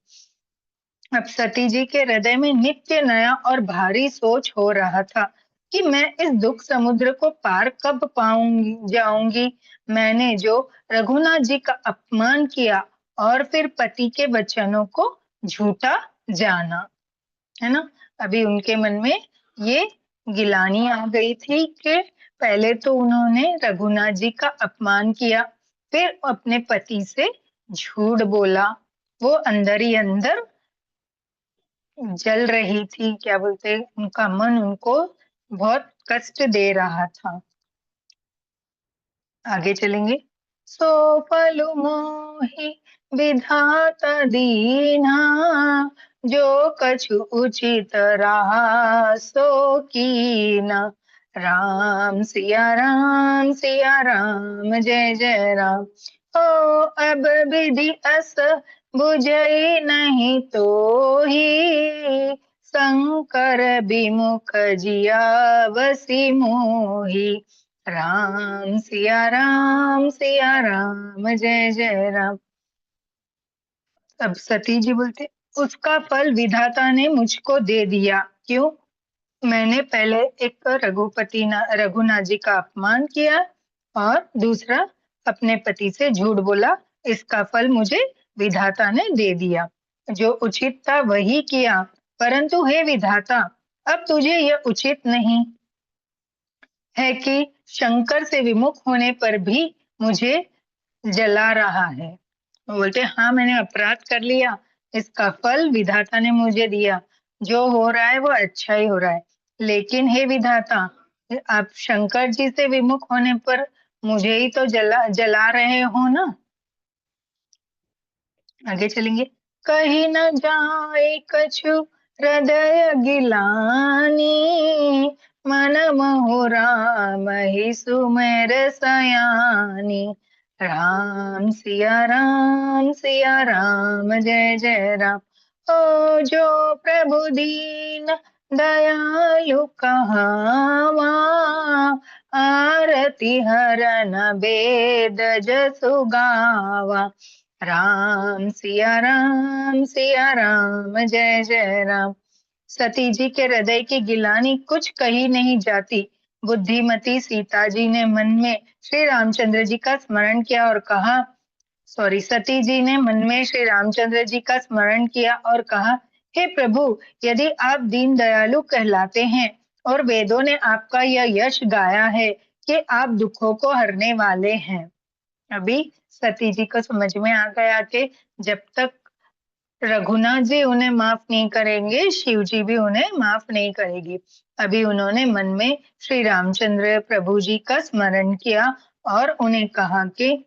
अब सती जी के हृदय में नित्य नया और भारी सोच हो रहा था कि मैं इस दुख समुद्र को पार कब जाऊंगी। मैंने जो रघुनाथ जी का अपमान किया और फिर पति के वचनों को झूठा जाना, है ना। अभी उनके मन में ये गिलानी आ गई थी कि पहले तो उन्होंने रघुनाथ जी का अपमान किया, फिर अपने पति से झूठ बोला। वो अंदर ही अंदर जल रही थी, क्या बोलते, उनका मन उनको बहुत कष्ट दे रहा था। आगे चलेंगे। सो पलु मोहि विधाता दीना, जो कछु उचित रहा सो कीना। राम सिया राम जय जय राम। ओ अब विधि अस बुझई नहीं तो ही, शंकर विमुख जियावसी मोही। राम सिया राम जय जय राम। अब सती जी बोलते, उसका फल विधाता ने मुझको दे दिया। क्यों? मैंने पहले एक रघुनाथ जी का अपमान किया और दूसरा अपने पति से झूठ बोला। इसका फल मुझे विधाता ने दे दिया। जो उचित था वही किया, परंतु हे विधाता, अब तुझे यह उचित नहीं है कि शंकर से विमुख होने पर भी मुझे जला रहा है। वो बोलते, हाँ मैंने अपराध कर लिया, इसका फल विधाता ने मुझे दिया। जो हो रहा है वो अच्छा ही हो रहा है, लेकिन हे विधाता, आप शंकर जी से विमुख होने पर मुझे ही तो जला रहे हो ना। आगे चलेंगे। कहीं न जाए कछु हृदय गिलानी, मन मोह राम ही सुमेर सयानी। सिया राम जय जय राम। ओ जो प्रभु दीन दयालु कहावा, आरती हरन वेद जसु गावा। सिया राम जय जय राम। सती जी के हृदय की गिलानी कुछ कही नहीं जाती। बुद्धिमती सीता जी ने मन में श्री रामचंद्र जी का स्मरण किया और कहा, सती जी ने मन में श्री रामचंद्र जी का स्मरण किया और कहा, हे प्रभु, यदि आप दीन दयालु कहलाते हैं और वेदों ने आपका यह यश गाया है कि आप दुखों को हरने वाले हैं। अभी सती जी को समझ में आ गया कि जब तक रघुनाथ जी उन्हें माफ नहीं करेंगे, शिव जी भी उन्हें माफ नहीं करेगी। अभी उन्होंने मन में श्री रामचंद्र प्रभु जी का स्मरण किया और उन्हें कहा कि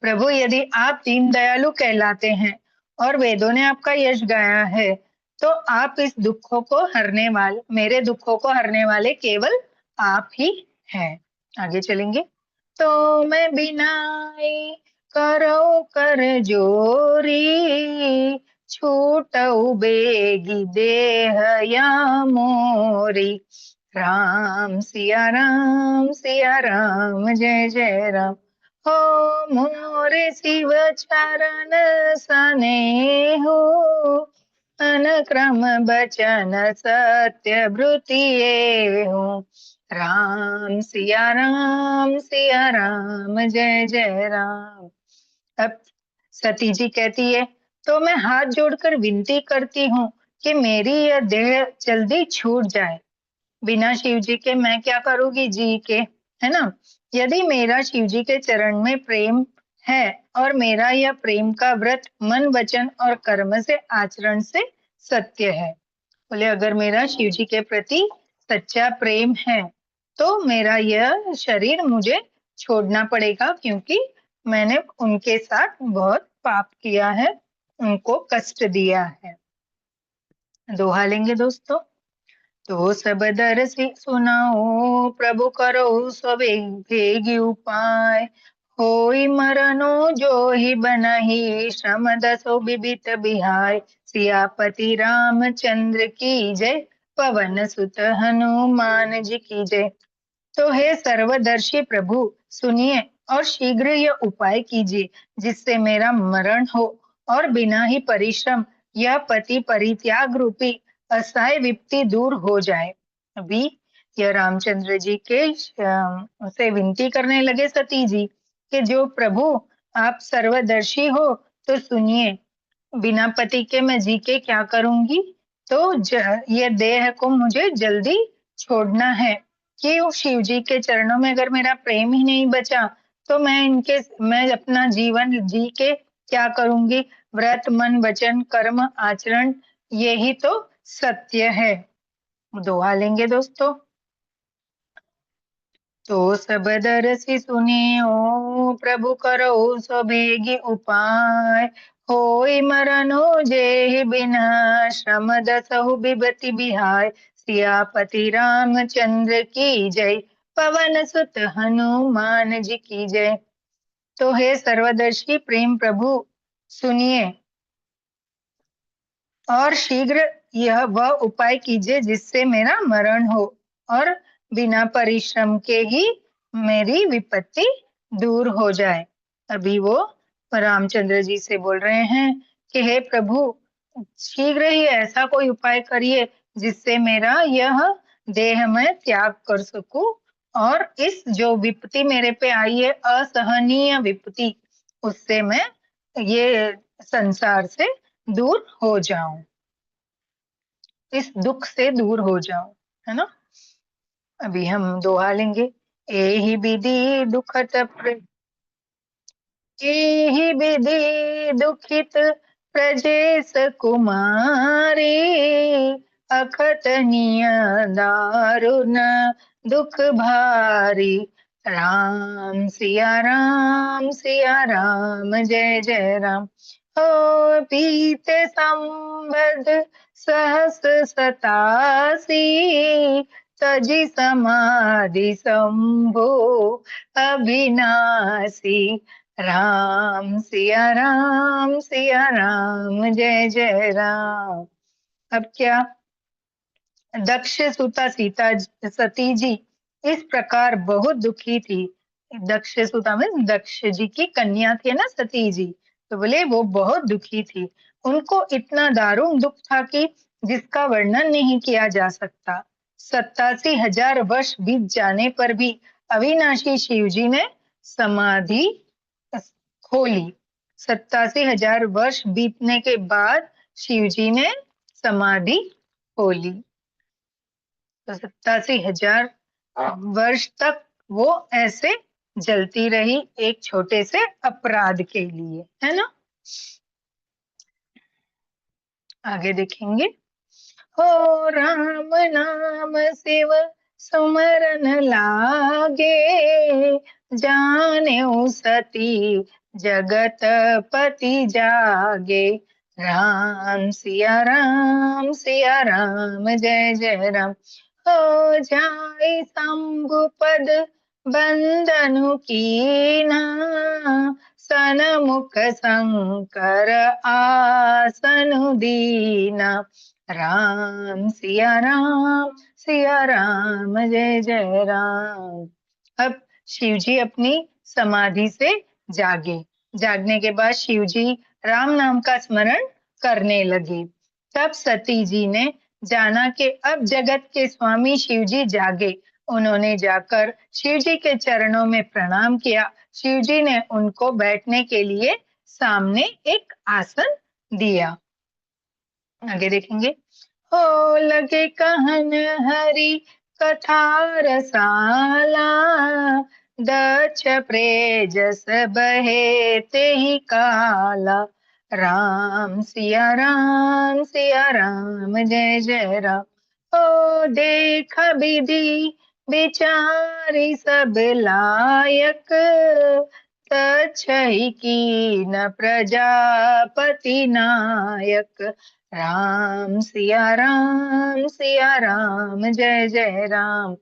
प्रभु, यदि आप दीन दयालु कहलाते हैं और वेदों ने आपका यश गाया है, तो आप इस दुखों को हरने वाले, मेरे दुखों को हरने वाले केवल आप ही हैं। आगे चलेंगे। तो मैं बिनाई करो कर जोरी, छूटऊ बेगी देह या मोरी। सिया राम जय जय राम। हो मोरे शिव चरण सने हो, अनक्रम बचन सत्य भृतिये हो। सिया राम जय जय राम। अब सती जी कहती है, तो मैं हाथ जोड़कर विनती करती हूँ कि मेरी यह देह जल्दी छूट जाए। बिना शिव जी के मैं क्या करूंगी जी के, है ना। यदि मेरा शिव जी के चरण में प्रेम है और मेरा यह प्रेम का व्रत मन वचन और कर्म से आचरण से सत्य है। बोले, अगर मेरा शिव जी के प्रति सच्चा प्रेम है तो मेरा यह शरीर मुझे छोड़ना पड़ेगा, क्योंकि मैंने उनके साथ बहुत पाप किया है, उनको कष्ट दिया है। दोहा लेंगे दोस्तों। तो सब दरसि सुनाओ, प्रभु करो भेगी उपाय। होई मरनो जो ही बनहि, श्रम दसो बिबित बिहाय। सियापति रामचंद्र की जय, पवन सुत हनुमान जी की जय। तो हे सर्वदर्शी प्रभु, सुनिए और शीघ्र यह उपाय कीजिए जिससे मेरा मरण हो और बिना ही परिश्रम यह पति परित्याग रूपी असहाय विपत्ति दूर हो जाए। अभी यह रामचंद्र जी के से विनती करने लगे सती जी कि जो प्रभु आप सर्वदर्शी हो तो सुनिए, बिना पति के मैं जी के क्या करूंगी। तो ये देह को मुझे जल्दी छोड़ना है कि शिव जी के चरणों में अगर मेरा प्रेम ही नहीं बचा तो मैं अपना जीवन जी के क्या करूंगी। व्रत मन वचन कर्म आचरण यही तो सत्य है। दोहा लेंगे दोस्तों। तो सब दरसि सुनियो, प्रभु करो सो बेगी उपाय। होई मरनो जेहि बिना श्रम दसहु बिबति बिहाय। सियापति रामचंद्र की जय, पवन सुत हनुमान जी की जय। तो हे सर्वदर्शी प्रेम प्रभु, सुनिए और शीघ्र यह वह उपाय कीजिए जिससे मेरा मरण हो और बिना परिश्रम के ही मेरी विपत्ति दूर हो जाए। अभी वो रामचंद्र जी से बोल रहे हैं कि हे प्रभु, शीघ्र ही ऐसा कोई उपाय करिए जिससे मेरा यह देह में त्याग कर सकूं और इस जो विपत्ति मेरे पे आई है, असहनीय विपत्ति, उससे मैं ये संसार से दूर हो जाऊं, इस दुख से दूर हो जाऊं, है ना। अभी हम दोहा लेंगे। एहि विधि दुखत एहि विधि दुखित प्रजेश कुमारी। अखतनीय दारुण दुख भारी। राम सिया राम जय जय राम। हो पीते संबद सहस सतासी। तजी समाधि शंभु अविनाशी। सिया राम जय जय राम। अब क्या, दक्ष सुता सीता सती जी इस प्रकार बहुत दुखी थी। दक्ष सुता में दक्ष जी की कन्या थी ना सती जी, तो बोले वो बहुत दुखी थी। उनको इतना दारुण दुख था कि जिसका वर्णन नहीं किया जा सकता। 87,000 वर्ष बीत जाने पर भी अविनाशी शिव जी ने समाधि खोली। 87,000 वर्ष बीतने के बाद शिव जी ने समाधि खोली। तो 87,000 वर्ष तक वो ऐसे जलती रही एक छोटे से अपराध के लिए, है ना। आगे देखेंगे। हो राम नाम शिव सुमरन लागे। जाने सती जगत पति जागे। सिया राम जय जय राम। हो जाय शंभु पद बंदनु कीना। सनमुख शंकर आसनु दीना। सिया राम जय जय राम। अब शिव जी अपनी समाधि से जागे। जागने के बाद शिव जी राम नाम का स्मरण करने लगे। तब सती जी ने जाना कि अब जगत के स्वामी शिव जी जागे। उन्होंने जाकर शिव जी के चरणों में प्रणाम किया। शिव जी ने उनको बैठने के लिए सामने एक आसन दिया। आगे देखेंगे। हो लगे कहन हरि कथा रसाला। दक्ष प्रेजस बहे ते ही काला। सिया राम जय जय राम। ओ देख विधि विचारी सब लायक। तछहि कीन प्रजापति नायक। सिया राम जय जय राम।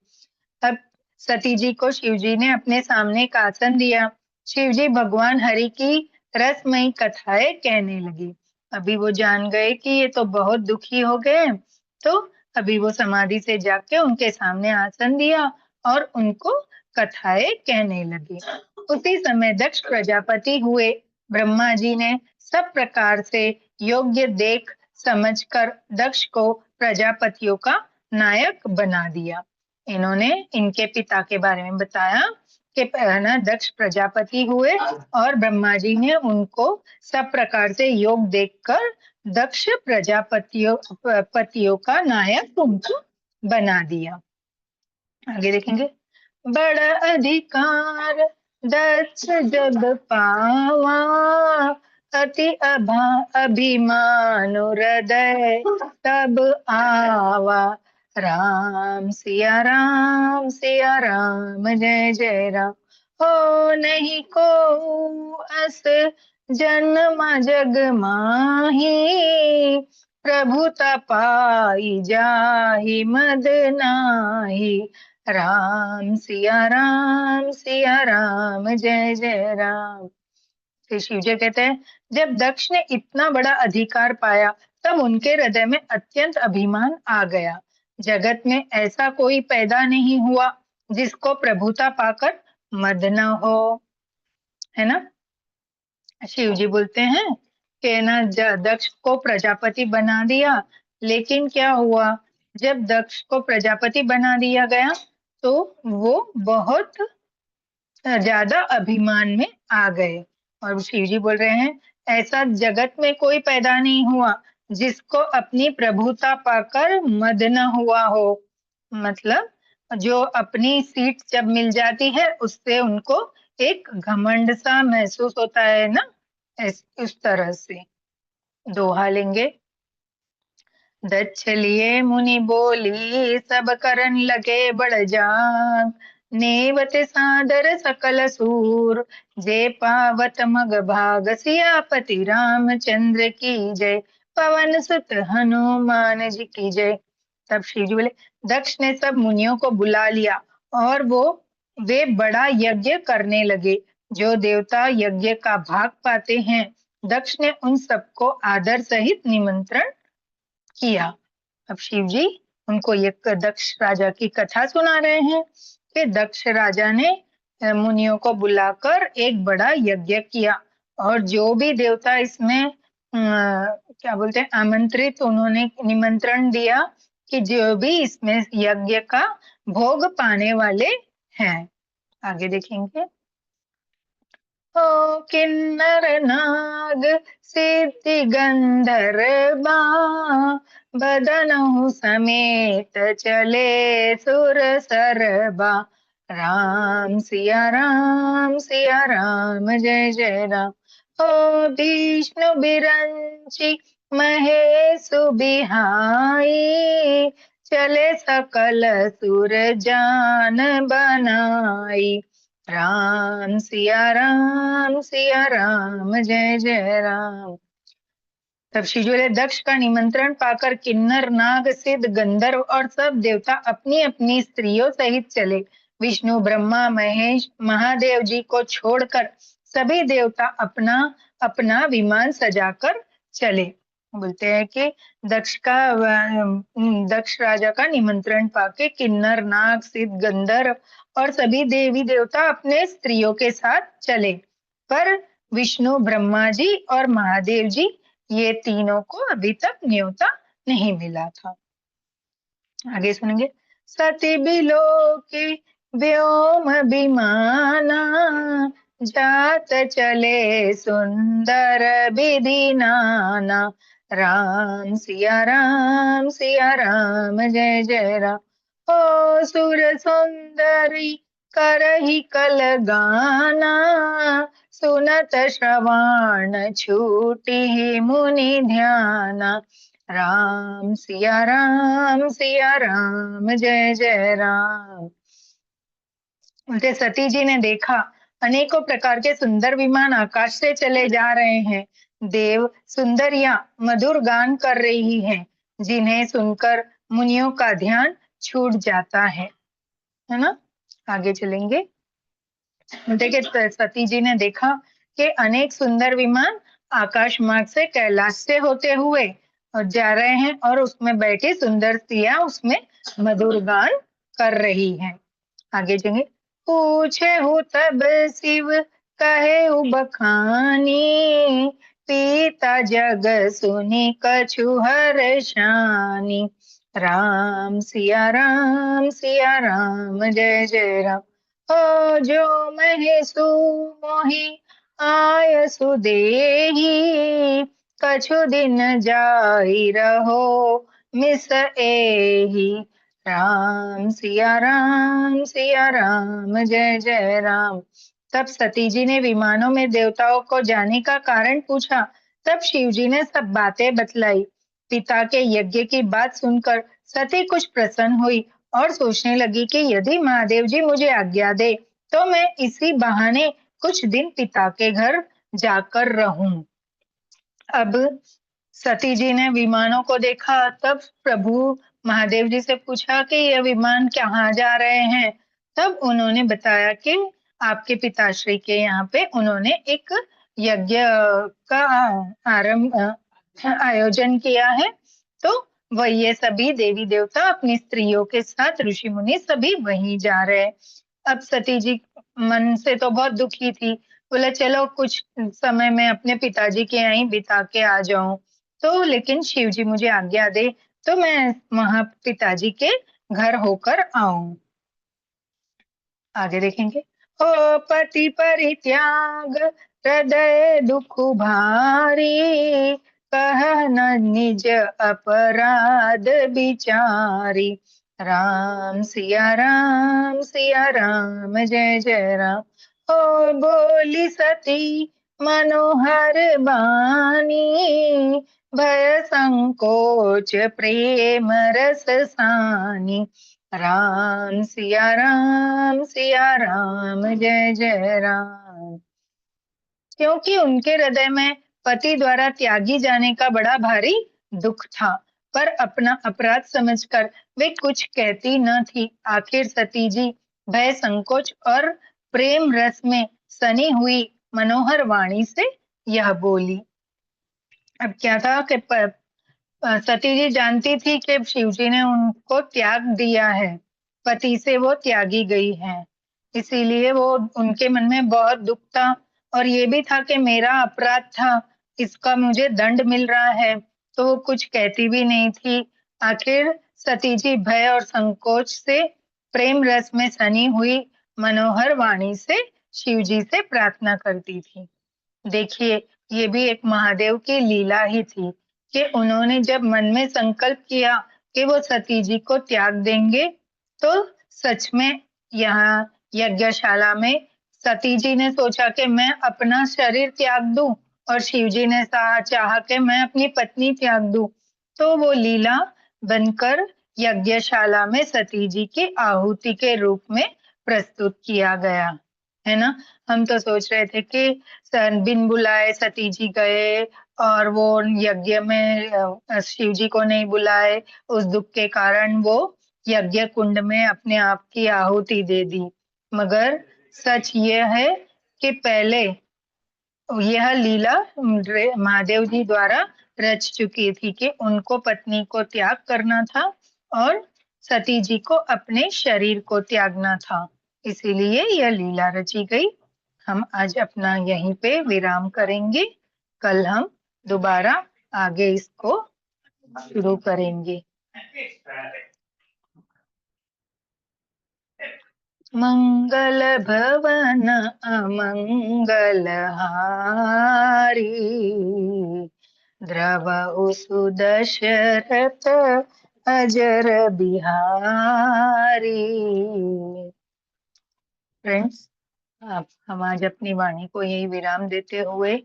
अब सती जी को शिव जी ने अपने सामने एक आसन दिया। शिव जी भगवान हरि की रसमयी कथाएं कहने लगी। अभी वो जान गए कि ये तो बहुत दुखी हो गए, तो अभी वो समाधि से जाके उनके सामने आसन दिया और उनको कथाएं कहने लगे। उसी समय दक्ष प्रजापति हुए। ब्रह्मा जी ने सब प्रकार से योग्य देख समझकर दक्ष को प्रजापतियों का नायक बना दिया। इन्होंने इनके पिता के बारे में बताया कि ना दक्ष प्रजापति हुए और ब्रह्मा जी ने उनको सब प्रकार से योग देखकर दक्ष पतियों का नायक उनको बना दिया। आगे देखेंगे। बड़ा अधिकार दक्ष जब पावा। अति अभिमान हृदय तब आवा। सिया राम जय जय राम। हो नहीं को अस जन्म जग माही, प्रभुता पाई जाहि मद नाही। राम सिया राम, जय जय राम। फिर शिव जी कहते हैं, जब दक्ष ने इतना बड़ा अधिकार पाया तब उनके हृदय में अत्यंत अभिमान आ गया। जगत में ऐसा कोई पैदा नहीं हुआ जिसको प्रभुता पाकर मद न हो, है ना। शिव जी बोलते हैं कि ना दक्ष को प्रजापति बना दिया, लेकिन क्या हुआ, जब दक्ष को प्रजापति बना दिया गया तो वो बहुत ज्यादा अभिमान में आ गए। और शिव जी बोल रहे हैं, ऐसा जगत में कोई पैदा नहीं हुआ जिसको अपनी प्रभुता पाकर मद न हुआ हो। मतलब जो अपनी सीट जब मिल जाती है उससे उनको एक घमंड सा महसूस होता है ना, उस तरह से। दोहा लेंगे। दक्ष लिए मुनि बोली, सब करन लगे बड़ जाग। नेवत सादर सकल सूर, जे पावत मग भाग। सियापति रामचंद्र की जय, पवन सुत हनुमान जी की जय। तब श्री जी बोले, दक्ष ने सब मुनियों को बुला लिया और वे बड़ा यज्ञ करने लगे। जो देवता यज्ञ का भाग पाते हैं, दक्ष ने उन सबको आदर सहित निमंत्रण किया। अब शिव जी उनको ये दक्ष राजा की कथा सुना रहे हैं कि दक्ष राजा ने मुनियों को बुलाकर एक बड़ा यज्ञ किया, और जो भी देवता इसमें क्या बोलते हैं आमंत्रित, उन्होंने निमंत्रण दिया कि जो भी इसमें यज्ञ का भोग पाने वाले हैं। आगे देखेंगे। ओ किन्नर नाग सिद्धि गंधर्वा, बदनहु समेत चले सुर सरबा। राम सिया राम, जय जय राम। ओ विष्णु बिरंची महेशु बिहाई, चले सकल सुर जान बनाई। राम सिया राम, जय जय राम। तब शिवजी दक्ष का निमंत्रण पाकर किन्नर नाग सिद्ध गंधर्व और सब देवता अपनी अपनी स्त्रियों सहित चले। विष्णु ब्रह्मा महेश महादेव जी को छोड़कर सभी देवता अपना अपना विमान सजाकर चले। बोलते हैं कि दक्ष राजा का निमंत्रण पाके किन्नर नाग सिद्ध गंधर्व और सभी देवी देवता अपने स्त्रियों के साथ चले, पर विष्णु ब्रह्मा जी और महादेव जी ये तीनों को अभी तक न्योता नहीं मिला था। आगे सुनेंगे। सती बिलोकी व्योम विमाना, जात चले सुंदर विधि नाना। राम सिया राम, जय जय राम। ओ सुर सुंदरी करही कल गाना, सुनत श्रवण छूटी मुनि ध्याना। राम सिया राम, जय जय राम। उनके सती जी ने देखा अनेकों प्रकार के सुंदर विमान आकाश से चले जा रहे हैं। देव सुंदरियां मधुर गान कर रही हैं, जिन्हें सुनकर मुनियों का ध्यान छूट जाता है ना। आगे चलेंगे। देखिए सती जी ने देखा कि अनेक सुंदर विमान आकाश मार्ग से कैलाश से होते हुए और जा रहे हैं, और उसमें बैठी सुंदर स्त्रियां उसमें मधुर गान कर रही हैं। आगे चलेंगे। पूछे हूँ तब शिव कहे बखानी, पीता जग सुनी कछु हर्षानी। राम सिया राम, जय जय राम। ओ जो महेशु मोहि आय सुदेही, कछु दिन जाई रहो मिस एही। राम सिया राम, जय जय राम। तब सती जी ने विमानों में देवताओं को जाने का कारण पूछा। तब शिव जी ने सब बातें बतलाई। पिता के यज्ञ की बात सुनकर सती कुछ प्रसन्न हुई और सोचने लगी कि यदि महादेव जी मुझे आज्ञा दे तो मैं इसी बहाने कुछ दिन पिता के घर जाकर रहूं। अब सती जी ने विमानों को देखा, तब प्रभु महादेव जी से पूछा कि ये विमान कहाँ जा रहे हैं। तब उन्होंने बताया कि आपके पिताश्री के यहाँ पे उन्होंने एक यज्ञ का आरंभ आयोजन किया है, तो वह ये सभी देवी देवता अपनी स्त्रियों के साथ ऋषि मुनि सभी वहीं जा रहे हैं। अब सती जी मन से तो बहुत दुखी थी, बोले चलो कुछ समय मैं अपने पिताजी के यहाँ ही बिता के आ जाऊं, तो लेकिन शिव जी मुझे आज्ञा दे तो मैं वहां पिताजी के घर होकर आऊं। आगे देखेंगे। ओ पति परित्याग हृदय दुख भारी, कह न निज अपराध विचारी। राम सिया राम जय जय राम। ओ बोली सती मनोहर बानी, भय संकोच प्रेम रस सानी। सिया राम जय जय राम। क्योंकि उनके हृदय में पति द्वारा त्यागी जाने का बड़ा भारी दुख था, पर अपना अपराध समझकर वे कुछ कहती न थी। आखिर सती जी भय संकोच और प्रेम रस में सनी हुई मनोहर वाणी से यह बोली। अब क्या था कि सती जी जानती थी कि शिव जी ने उनको त्याग दिया है, पति से वो त्यागी गई है, इसीलिए वो उनके मन में बहुत दुख था, और ये भी था कि मेरा अपराध था, इसका मुझे दंड मिल रहा है, तो वो कुछ कहती भी नहीं थी। आखिर सती जी भय और संकोच से प्रेम रस में सनी हुई मनोहर वाणी से शिव जी से प्रार्थना करती थी। देखिए, ये भी एक महादेव की लीला ही थी कि उन्होंने जब मन में संकल्प किया कि वो सती जी को त्याग देंगे, तो सच में यहाँ यज्ञशाला में सती जी ने सोचा कि मैं अपना शरीर त्याग दूं, और शिव जी ने चाहा कि मैं अपनी पत्नी त्याग दूं। तो वो लीला बनकर यज्ञशाला में सती जी की आहुति के रूप में प्रस्तुत किया गया, है ना। हम तो सोच रहे थे कि बिन बुलाए सती जी गए, और वो यज्ञ में शिव जी को नहीं बुलाए, उस दुख के कारण वो यज्ञ कुंड में अपने आप की आहुति दे दी। मगर सच ये है कि पहले यह लीला महादेव जी द्वारा रच चुकी थी कि उनको पत्नी को त्याग करना था, और सती जी को अपने शरीर को त्यागना था, इसीलिए यह लीला रची गई। हम आज अपना यहीं पे विराम करेंगे, कल हम दोबारा आगे इसको शुरू करेंगे। मंगल भवन अमंगल हारी, द्रवहु सुदशरथ अजर बिहारी। फ्रेंड्स, आप हम आज अपनी वाणी को यही विराम देते हुए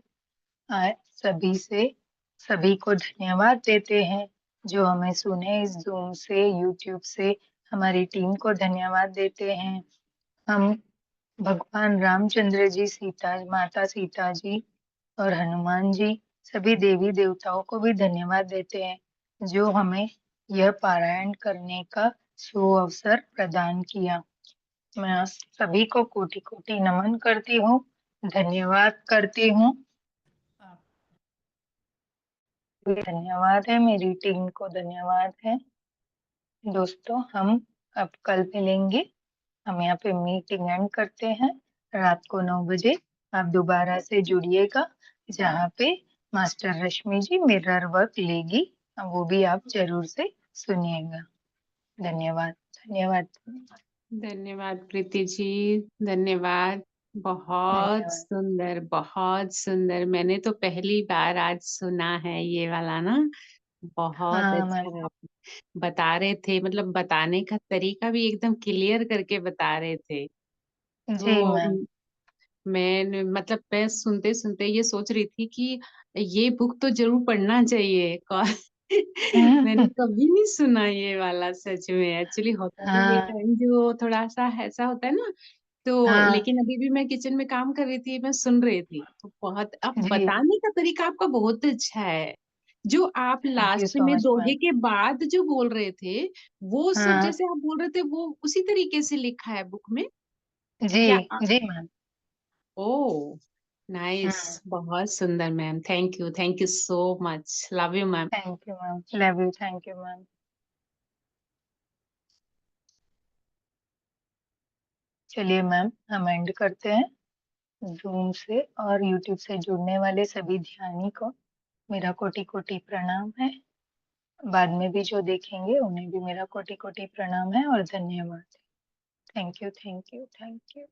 सभी से सभी को धन्यवाद देते हैं जो हमें सुने इस जूम से, यूट्यूब से। हमारी टीम को धन्यवाद देते हैं। हम भगवान रामचंद्र जी, माता सीता जी और हनुमान जी, सभी देवी देवताओं को भी धन्यवाद देते हैं जो हमें यह पारायण करने का सुअवसर प्रदान किया। मैं सभी को कोटि कोटि नमन करती हूँ, धन्यवाद करती हूँ। धन्यवाद है, मेरी टीम को धन्यवाद है। दोस्तों, हम अब कल मिलेंगे। हम यहाँ पे मीटिंग एंड करते हैं। रात को 9 बजे आप दोबारा से जुड़िएगा, जहाँ पे मास्टर रश्मि जी मिरर वर्क लेगी, वो भी आप जरूर से सुनिएगा। धन्यवाद। धन्यवाद। धन्यवाद प्रीति जी, धन्यवाद। बहुत धन्यवाद। सुंदर, बहुत सुंदर। मैंने तो पहली बार आज सुना है ये वाला ना। बहुत हाँ अच्छा मैम। बता रहे थे, मतलब बताने का तरीका भी एकदम क्लियर करके बता रहे थे। जी तो मैम। मैं सुनते सुनते ये सोच रही थी कि ये बुक तो जरूर पढ़ना चाहिए। मैंने कभी नहीं सुना ये वाला, सच में। एक्चुअली होता भी ये हाँ। टाइम जो थोड़ा सा ऐसा होता है ना तो हाँ, लेकिन अभी भी मैं किचन में काम कर रही थी, मैं सुन रही थी। तो बहुत अब जी, बताने का तरीका आपका बहुत अच्छा है। जो आप थैंक यू लास्ट सो में मच दोहे मैम। के बाद जो बोल रहे थे, वो सब हाँ, जैसे आप बोल रहे थे वो उसी तरीके से लिखा है बुक में? जी, या जी मैम। ओह! हुँ, नाइस, बहुत सुंदर ma'am. Thank you so much. Love you ma'am. Thank you ma'am, love you, thank you ma'am. चलिए मैम, हम एंड करते हैं। ज़ूम से और यूट्यूब से जुड़ने वाले सभी ध्यानी को मेरा कोटि-कोटि प्रणाम है। बाद में भी जो देखेंगे उन्हें भी मेरा कोटि-कोटि प्रणाम है और धन्यवाद। Thank you, thank you, thank you.